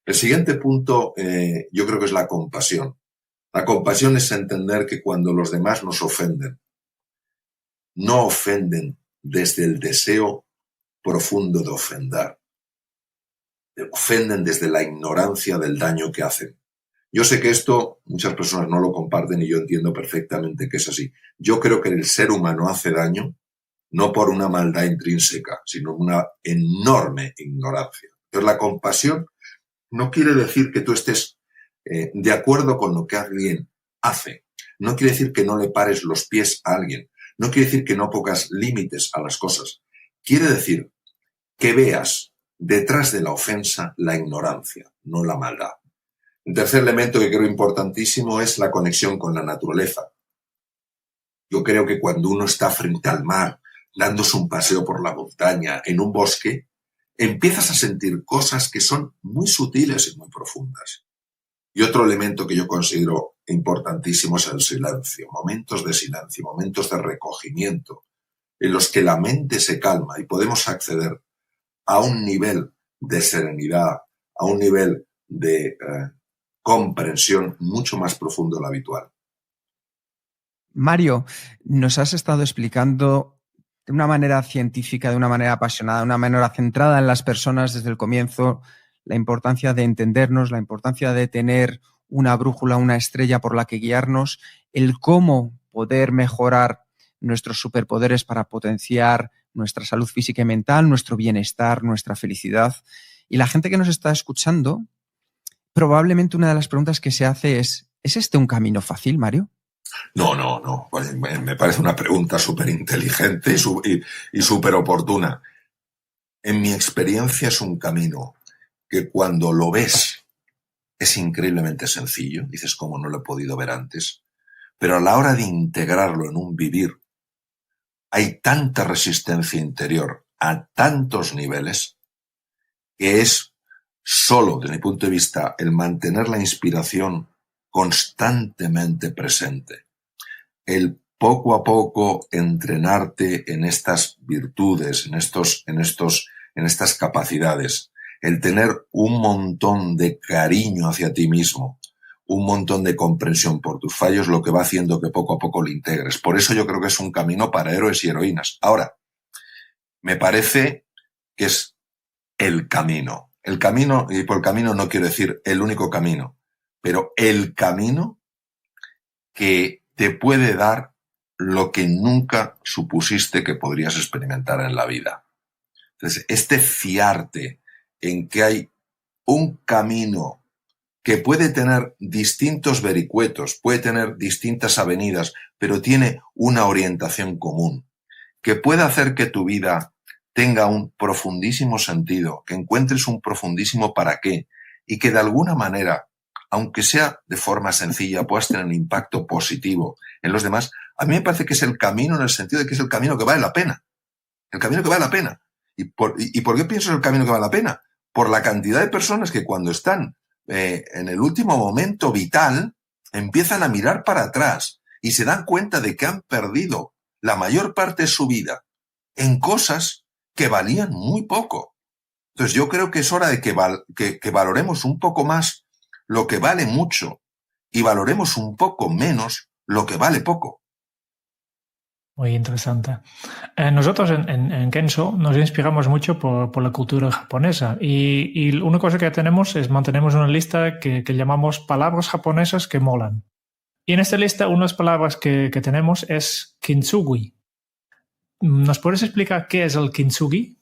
El siguiente punto yo creo que es la compasión. La compasión es entender que cuando los demás nos ofenden, no ofenden desde el deseo profundo de ofender. Ofenden desde la ignorancia del daño que hacen. Yo sé que esto muchas personas no lo comparten y yo entiendo perfectamente que es así. Yo creo que el ser humano hace daño no por una maldad intrínseca, sino una enorme ignorancia. Entonces, la compasión no quiere decir que tú estés de acuerdo con lo que alguien hace. No quiere decir que no le pares los pies a alguien. No quiere decir que no pongas límites a las cosas. Quiere decir que veas detrás de la ofensa la ignorancia, no la maldad. El tercer elemento que creo importantísimo es la conexión con la naturaleza. Yo creo que cuando uno está frente al mar, dándose un paseo por la montaña, en un bosque, empiezas a sentir cosas que son muy sutiles y muy profundas. Y otro elemento que yo considero importantísimo es el silencio, momentos de silencio, momentos de recogimiento, en los que la mente se calma y podemos acceder a un nivel de serenidad, a un nivel de comprensión mucho más profundo de lo habitual. Mario, nos has estado explicando de una manera científica, de una manera apasionada, de una manera centrada en las personas desde el comienzo, la importancia de entendernos, la importancia de tener una brújula, una estrella por la que guiarnos, el cómo poder mejorar nuestros superpoderes para potenciar nuestra salud física y mental, nuestro bienestar, nuestra felicidad. Y la gente que nos está escuchando, probablemente una de las preguntas que se hace ¿es este un camino fácil, Mario? No. Pues me parece una pregunta súper inteligente y súper oportuna. En mi experiencia es un camino que cuando lo ves es increíblemente sencillo. Dices, ¿cómo no lo he podido ver antes? Pero a la hora de integrarlo en un vivir, hay tanta resistencia interior a tantos niveles que es solo, desde mi punto de vista, el mantener la inspiración constantemente presente. El poco a poco entrenarte en estas virtudes, en estas capacidades, el tener un montón de cariño hacia ti mismo, un montón de comprensión por tus fallos, lo que va haciendo que poco a poco lo integres. Por eso yo creo que es un camino para héroes y heroínas. Ahora, me parece que es el camino. El camino, y por camino no quiero decir el único camino, pero el camino que te puede dar lo que nunca supusiste que podrías experimentar en la vida. Entonces, fiarte en que hay un camino que puede tener distintos vericuetos, puede tener distintas avenidas, pero tiene una orientación común, que puede hacer que tu vida tenga un profundísimo sentido, que encuentres un profundísimo para qué, y que de alguna manera, aunque sea de forma sencilla, puedas tener un impacto positivo en los demás. A mí me parece que es el camino en el sentido de que es el camino que vale la pena. El camino que vale la pena. ¿Y por qué pienso en el camino que vale la pena? Por la cantidad de personas que cuando están en el último momento vital empiezan a mirar para atrás y se dan cuenta de que han perdido la mayor parte de su vida en cosas que valían muy poco. Entonces yo creo que es hora de que valoremos un poco más lo que vale mucho y valoremos un poco menos lo que vale poco. Muy interesante. Nosotros en Kenso nos inspiramos mucho por la cultura japonesa y una cosa que tenemos es mantenemos una lista que llamamos palabras japonesas que molan. Y en esta lista unas palabras que tenemos es kintsugi. ¿Nos puedes explicar qué es el kintsugi?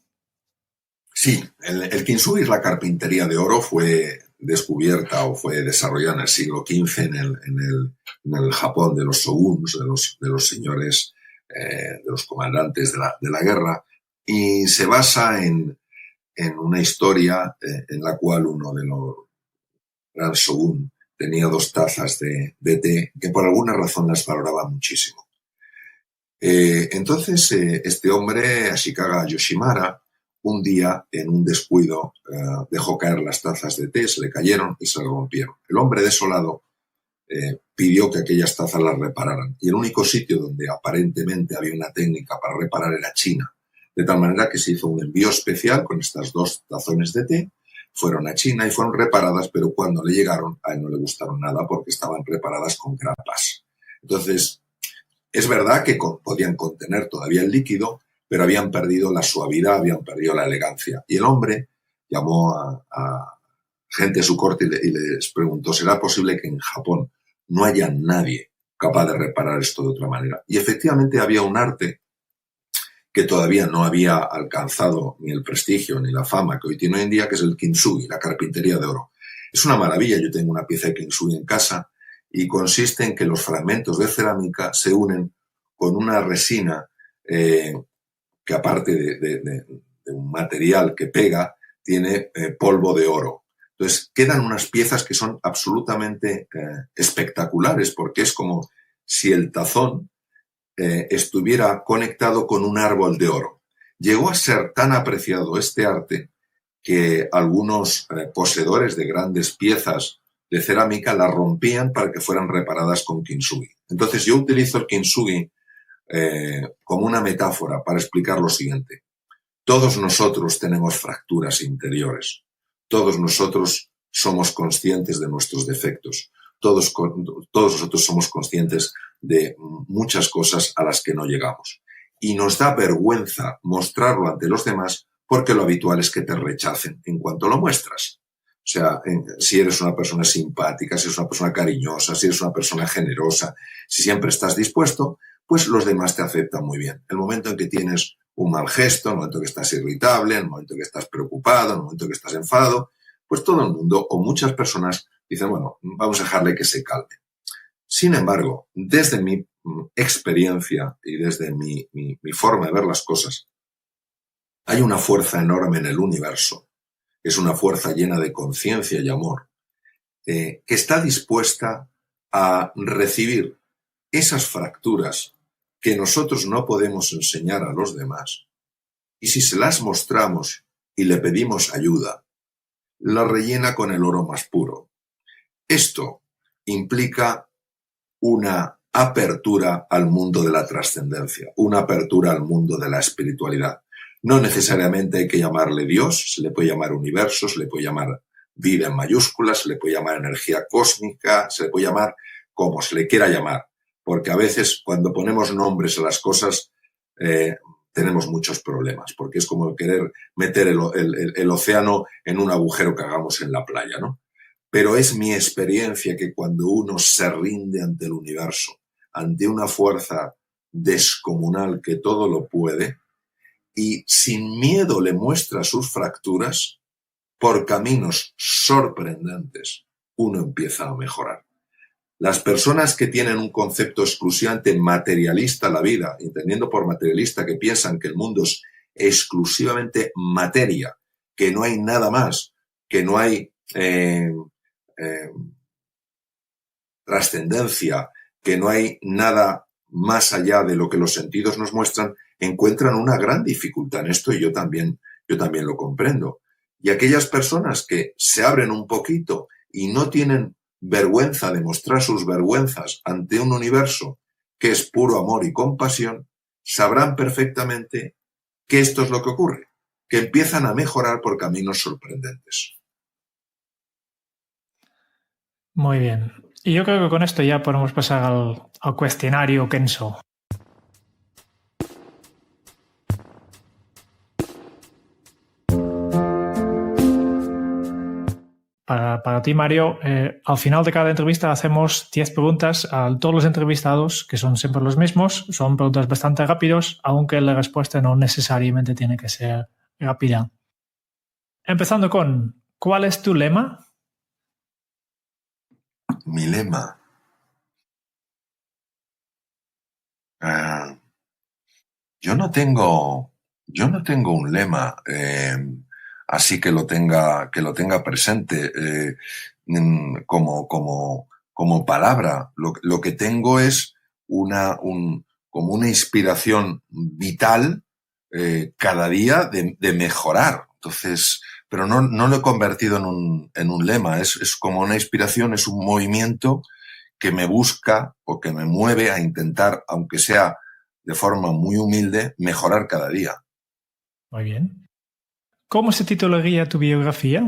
Sí, el kintsugi es la carpintería de oro, fue descubierta o fue desarrollada en el siglo XV en el Japón de los shoguns, de los señores, de los comandantes de la guerra, y se basa en una historia en la cual uno de los gran shogun tenía 2 tazas de té que por alguna razón las valoraba muchísimo. Entonces, este hombre, Ashikaga Yoshimara, un día, en un descuido, dejó caer las tazas de té, se le cayeron y se le rompieron. El hombre desolado pidió que aquellas tazas las repararan. Y el único sitio donde aparentemente había una técnica para reparar era China. De tal manera que se hizo un envío especial con estas 2 tazones de té, fueron a China y fueron reparadas, pero cuando le llegaron a él no le gustaron nada porque estaban reparadas con grapas. Entonces, es verdad que podían contener todavía el líquido, pero habían perdido la suavidad, habían perdido la elegancia. Y el hombre llamó a gente a su corte y les preguntó, ¿será posible que en Japón no haya nadie capaz de reparar esto de otra manera? Y efectivamente había un arte que todavía no había alcanzado ni el prestigio ni la fama que hoy tiene hoy en día, que es el kintsugi, la carpintería de oro. Es una maravilla, yo tengo una pieza de kintsugi en casa y consiste en que los fragmentos de cerámica se unen con una resina que aparte de un material que pega, tiene polvo de oro. Entonces quedan unas piezas que son absolutamente espectaculares porque es como si el tazón estuviera conectado con un árbol de oro. Llegó a ser tan apreciado este arte que algunos poseedores de grandes piezas de cerámica las rompían para que fueran reparadas con kintsugi. Entonces yo utilizo el kintsugi como una metáfora para explicar lo siguiente. Todos nosotros tenemos fracturas interiores. Todos nosotros somos conscientes de nuestros defectos. Todos nosotros somos conscientes de muchas cosas a las que no llegamos. Y nos da vergüenza mostrarlo ante los demás porque lo habitual es que te rechacen en cuanto lo muestras. O sea, si eres una persona simpática, si eres una persona cariñosa, si eres una persona generosa, si siempre estás dispuesto, pues los demás te aceptan muy bien. El momento en que tienes un mal gesto, el momento en que estás irritable, el momento en que estás preocupado, el momento en que estás enfadado, pues todo el mundo o muchas personas dicen, bueno, vamos a dejarle que se calme. Sin embargo, desde mi experiencia y desde mi forma de ver las cosas, hay una fuerza enorme en el universo, es una fuerza llena de conciencia y amor, que está dispuesta a recibir esas fracturas que nosotros no podemos enseñar a los demás, y si se las mostramos y le pedimos ayuda, la rellena con el oro más puro. Esto implica una apertura al mundo de la trascendencia, una apertura al mundo de la espiritualidad. No necesariamente hay que llamarle Dios, se le puede llamar universo, se le puede llamar vida en mayúsculas, se le puede llamar energía cósmica, se le puede llamar como se le quiera llamar, porque a veces cuando ponemos nombres a las cosas tenemos muchos problemas, porque es como querer meter el océano en un agujero que hagamos en la playa, ¿no? Pero es mi experiencia que cuando uno se rinde ante el universo, ante una fuerza descomunal que todo lo puede, y sin miedo le muestra sus fracturas, por caminos sorprendentes, uno empieza a mejorar. Las personas que tienen un concepto exclusivamente materialista de la vida, entendiendo por materialista que piensan que el mundo es exclusivamente materia, que no hay nada más, que no hay trascendencia, que no hay nada más allá de lo que los sentidos nos muestran, encuentran una gran dificultad en esto y yo también lo comprendo. Y aquellas personas que se abren un poquito y no tienen vergüenza de mostrar sus vergüenzas ante un universo que es puro amor y compasión, sabrán perfectamente que esto es lo que ocurre, que empiezan a mejorar por caminos sorprendentes. Muy bien. Y yo creo que con esto ya podemos pasar al cuestionario Kenso. para ti, Mario, al final de cada entrevista hacemos 10 preguntas a todos los entrevistados, que son siempre los mismos. Son preguntas bastante rápidas, aunque la respuesta no necesariamente tiene que ser rápida. Empezando con, ¿cuál es tu lema? Mi lema. Yo no tengo un lema así que lo tenga presente como palabra. Lo que tengo es como una inspiración vital cada día de mejorar. Entonces, pero no lo he convertido en un lema. Es como una inspiración, es un movimiento que me busca o que me mueve a intentar, aunque sea de forma muy humilde, mejorar cada día. Muy bien. ¿Cómo se titularía tu biografía?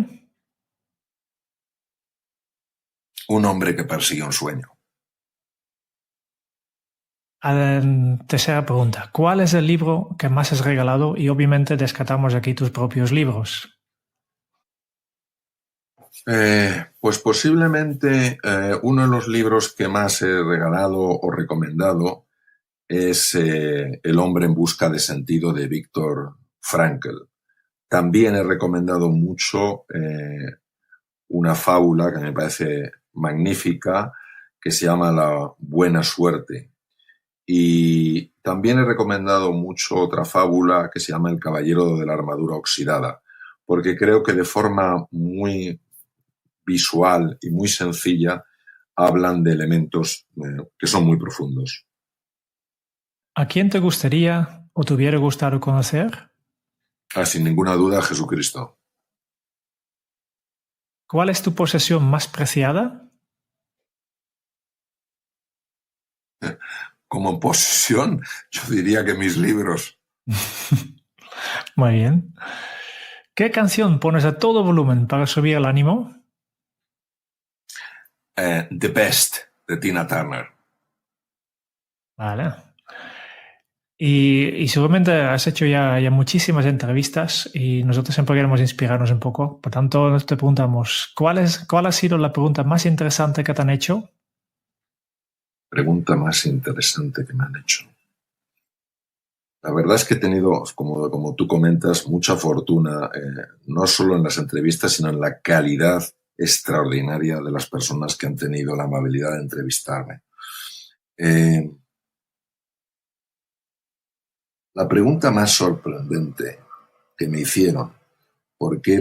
Un hombre que persigue un sueño. Tercera pregunta. ¿Cuál es el libro que más has regalado? Y obviamente descartamos aquí tus propios libros. Pues posiblemente uno de los libros que más he regalado o recomendado es El hombre en busca de sentido de Viktor Frankl. También he recomendado mucho una fábula que me parece magnífica que se llama La buena suerte. Y también he recomendado mucho otra fábula que se llama El caballero de la armadura oxidada, porque creo que de forma muy visual y muy sencilla hablan de elementos que son muy profundos. ¿A quién te gustaría o te hubiera gustado conocer? Sin ninguna duda, Jesucristo. ¿Cuál es tu posesión más preciada? Como posesión, yo diría que mis libros. Muy bien. ¿Qué canción pones a todo volumen para subir el ánimo? The Best, de Tina Turner. Vale. Y seguramente has hecho ya muchísimas entrevistas y nosotros siempre queremos inspirarnos un poco. Por tanto, te preguntamos, ¿cuál ha sido la pregunta más interesante que te han hecho? Pregunta más interesante que me han hecho. La verdad es que he tenido, como tú comentas, mucha fortuna, no solo en las entrevistas, sino en la calidad extraordinaria de las personas que han tenido la amabilidad de entrevistarme. La pregunta más sorprendente que me hicieron, porque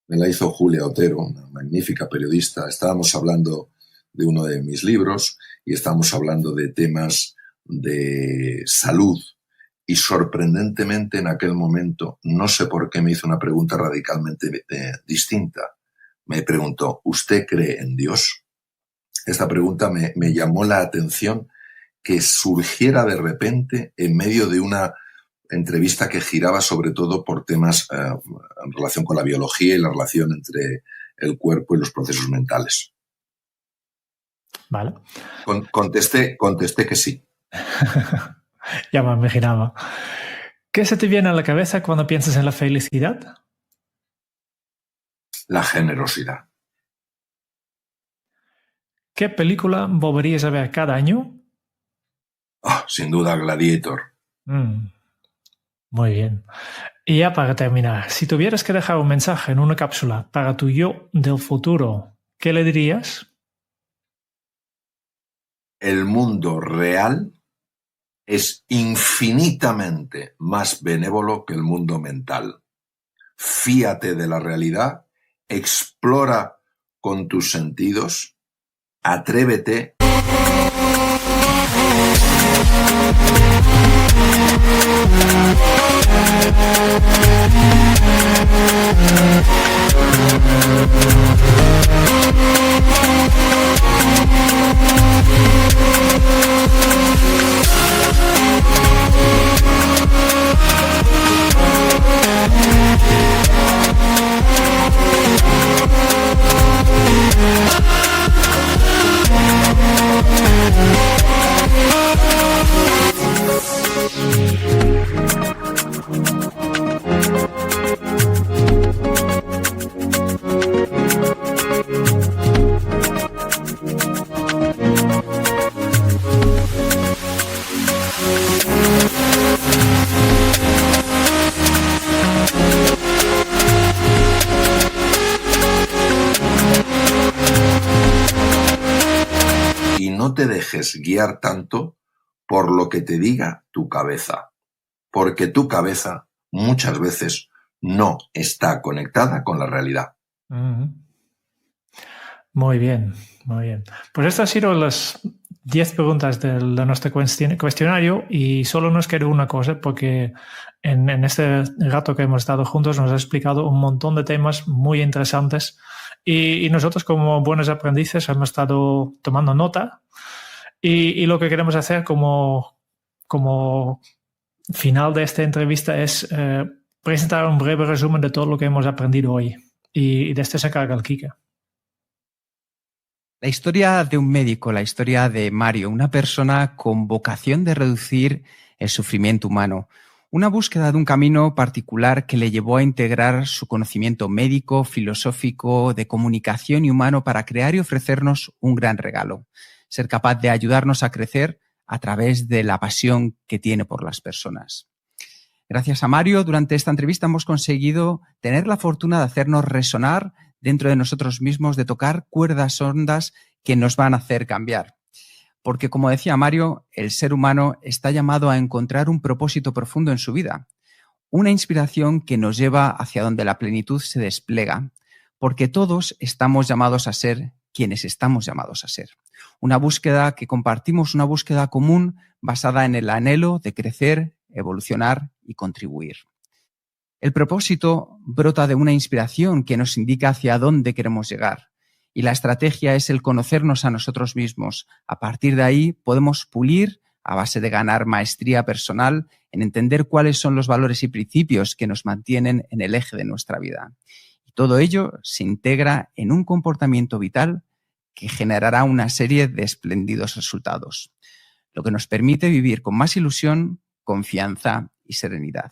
me la hizo Julia Otero, una magnífica periodista. Estábamos hablando de uno de mis libros y estábamos hablando de temas de salud. Y sorprendentemente en aquel momento, no sé por qué me hizo una pregunta radicalmente distinta. Me preguntó, ¿usted cree en Dios? Esta pregunta me llamó la atención, que surgiera de repente en medio de una entrevista que giraba sobre todo por temas en relación con la biología y la relación entre el cuerpo y los procesos mentales. Vale. Contesté que sí. Ya me imaginaba. ¿Qué se te viene a la cabeza cuando piensas en la felicidad? La generosidad. ¿Qué película volverías a ver cada año? Sin duda, Gladiator. Muy bien. Y ya para terminar, si tuvieras que dejar un mensaje en una cápsula para tu yo del futuro, ¿qué le dirías? El mundo real es infinitamente más benévolo que el mundo mental. Fíate de la realidad, explora con tus sentidos, atrévete. no te dejes guiar tanto por lo que te diga tu cabeza, porque tu cabeza muchas veces no está conectada con la realidad. Muy bien, muy bien. Pues estas han sido las 10 preguntas de nuestro cuestionario y solo nos queda una cosa porque en este rato que hemos estado juntos nos ha explicado un montón de temas muy interesantes y nosotros como buenos aprendices hemos estado tomando nota y lo que queremos hacer como final de esta entrevista es presentar un breve resumen de todo lo que hemos aprendido hoy y de este se encarga el Quique. La historia de un médico, la historia de Mario, una persona con vocación de reducir el sufrimiento humano, una búsqueda de un camino particular que le llevó a integrar su conocimiento médico, filosófico, de comunicación y humano para crear y ofrecernos un gran regalo, ser capaz de ayudarnos a crecer a través de la pasión que tiene por las personas. Gracias a Mario, durante esta entrevista hemos conseguido tener la fortuna de hacernos resonar dentro de nosotros mismos, de tocar cuerdas hondas que nos van a hacer cambiar. Porque, como decía Mario, el ser humano está llamado a encontrar un propósito profundo en su vida, una inspiración que nos lleva hacia donde la plenitud se despliega, porque todos estamos llamados a ser quienes estamos llamados a ser. Una búsqueda que compartimos, una búsqueda común basada en el anhelo de crecer, evolucionar y contribuir. El propósito brota de una inspiración que nos indica hacia dónde queremos llegar y la estrategia es el conocernos a nosotros mismos. A partir de ahí podemos pulir a base de ganar maestría personal en entender cuáles son los valores y principios que nos mantienen en el eje de nuestra vida. Y todo ello se integra en un comportamiento vital que generará una serie de espléndidos resultados, lo que nos permite vivir con más ilusión, confianza y serenidad.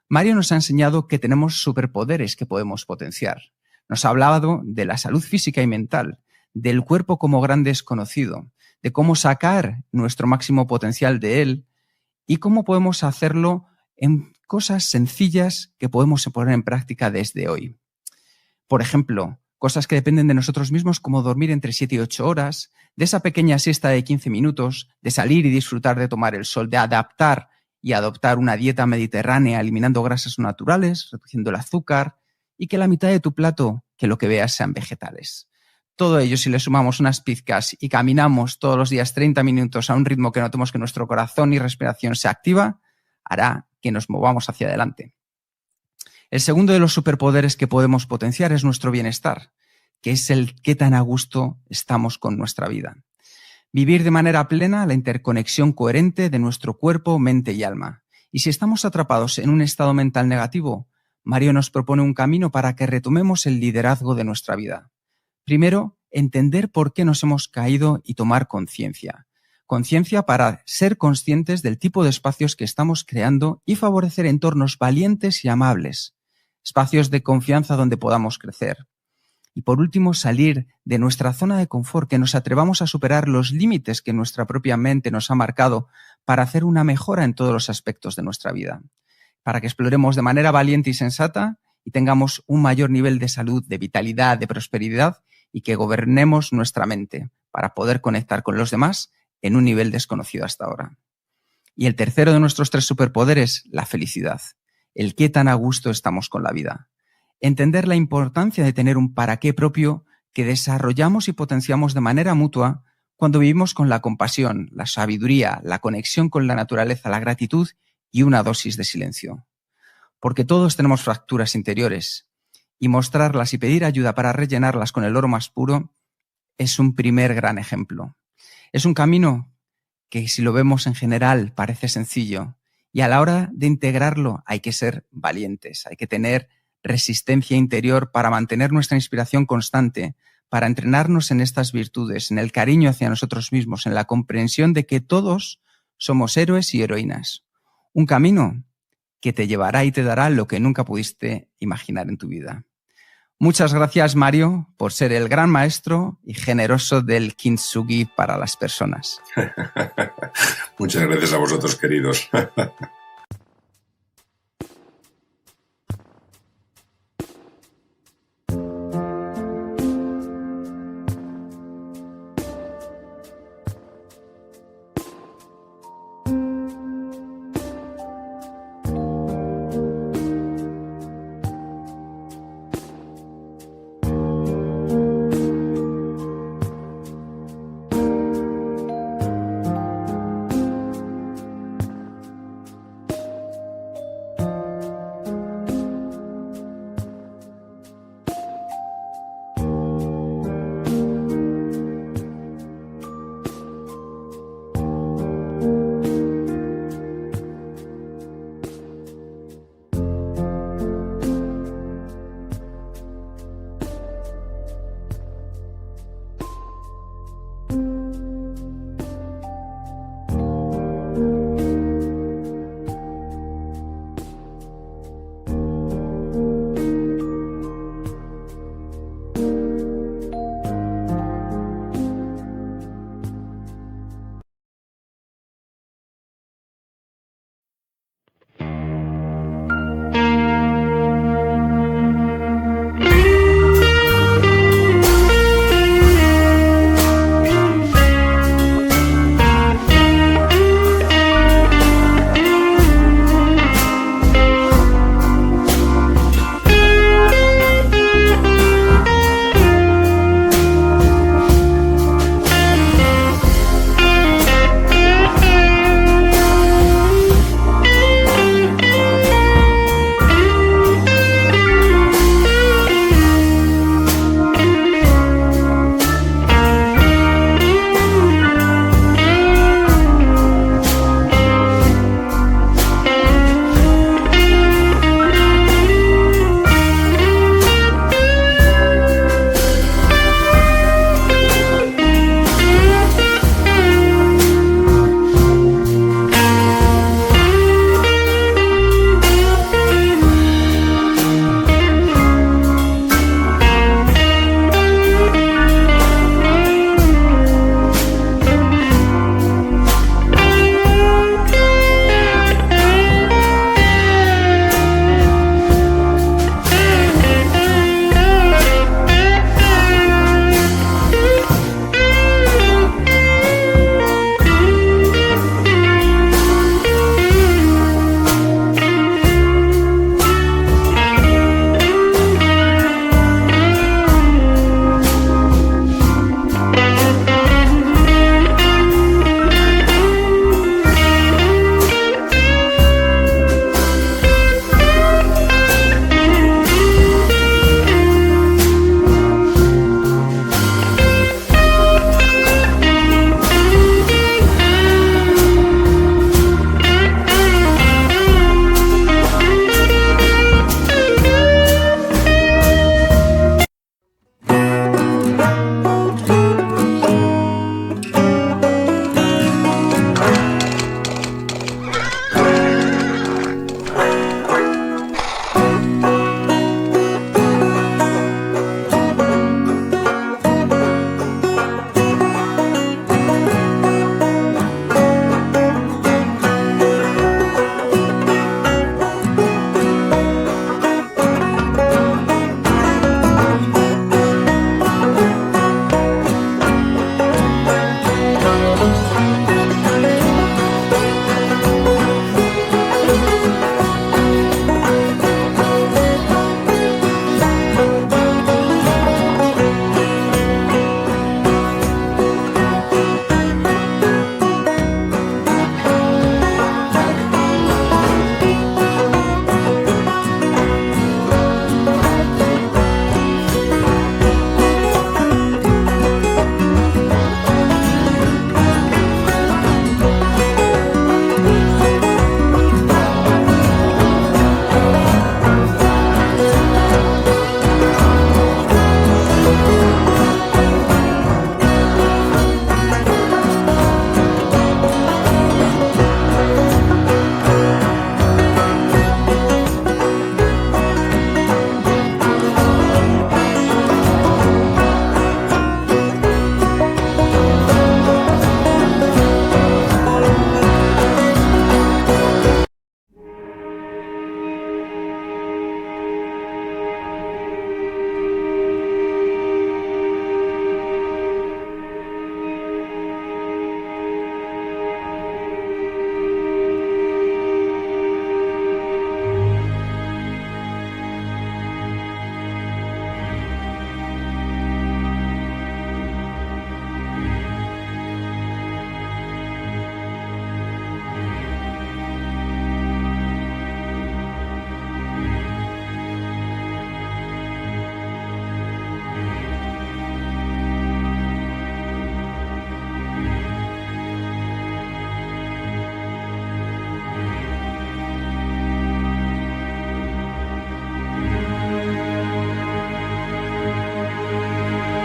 Mario nos ha enseñado que tenemos superpoderes que podemos potenciar. Nos ha hablado de la salud física y mental, del cuerpo como gran desconocido, de cómo sacar nuestro máximo potencial de él y cómo podemos hacerlo en cosas sencillas que podemos poner en práctica desde hoy. Por ejemplo, cosas que dependen de nosotros mismos como dormir entre 7 y 8 horas, de esa pequeña siesta de 15 minutos, de salir y disfrutar de tomar el sol, de adaptar y adoptar una dieta mediterránea eliminando grasas naturales, reduciendo el azúcar y que la mitad de tu plato, que lo que veas sean vegetales. Todo ello, si le sumamos unas pizcas y caminamos todos los días 30 minutos a un ritmo que notemos que nuestro corazón y respiración se activa, hará que nos movamos hacia adelante. El segundo de los superpoderes que podemos potenciar es nuestro bienestar, que es el qué tan a gusto estamos con nuestra vida. Vivir de manera plena la interconexión coherente de nuestro cuerpo, mente y alma. Y si estamos atrapados en un estado mental negativo, Mario nos propone un camino para que retomemos el liderazgo de nuestra vida. Primero, entender por qué nos hemos caído y tomar conciencia. Conciencia para ser conscientes del tipo de espacios que estamos creando y favorecer entornos valientes y amables. Espacios de confianza donde podamos crecer. Y por último, salir de nuestra zona de confort, que nos atrevamos a superar los límites que nuestra propia mente nos ha marcado para hacer una mejora en todos los aspectos de nuestra vida. Para que exploremos de manera valiente y sensata y tengamos un mayor nivel de salud, de vitalidad, de prosperidad y que gobernemos nuestra mente para poder conectar con los demás en un nivel desconocido hasta ahora. Y el tercero de nuestros 3 superpoderes, la felicidad. El qué tan a gusto estamos con la vida. Entender la importancia de tener un para qué propio que desarrollamos y potenciamos de manera mutua cuando vivimos con la compasión, la sabiduría, la conexión con la naturaleza, la gratitud y una dosis de silencio. Porque todos tenemos fracturas interiores y mostrarlas y pedir ayuda para rellenarlas con el oro más puro es un primer gran ejemplo. Es un camino que, si lo vemos en general, parece sencillo y a la hora de integrarlo hay que ser valientes, hay que tener resistencia interior para mantener nuestra inspiración constante, para entrenarnos en estas virtudes, en el cariño hacia nosotros mismos, en la comprensión de que todos somos héroes y heroínas. Un camino que te llevará y te dará lo que nunca pudiste imaginar en tu vida. Muchas gracias, Mario, por ser el gran maestro y generoso del Kintsugi para las personas. Muchas gracias a vosotros, queridos.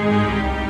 Adiós.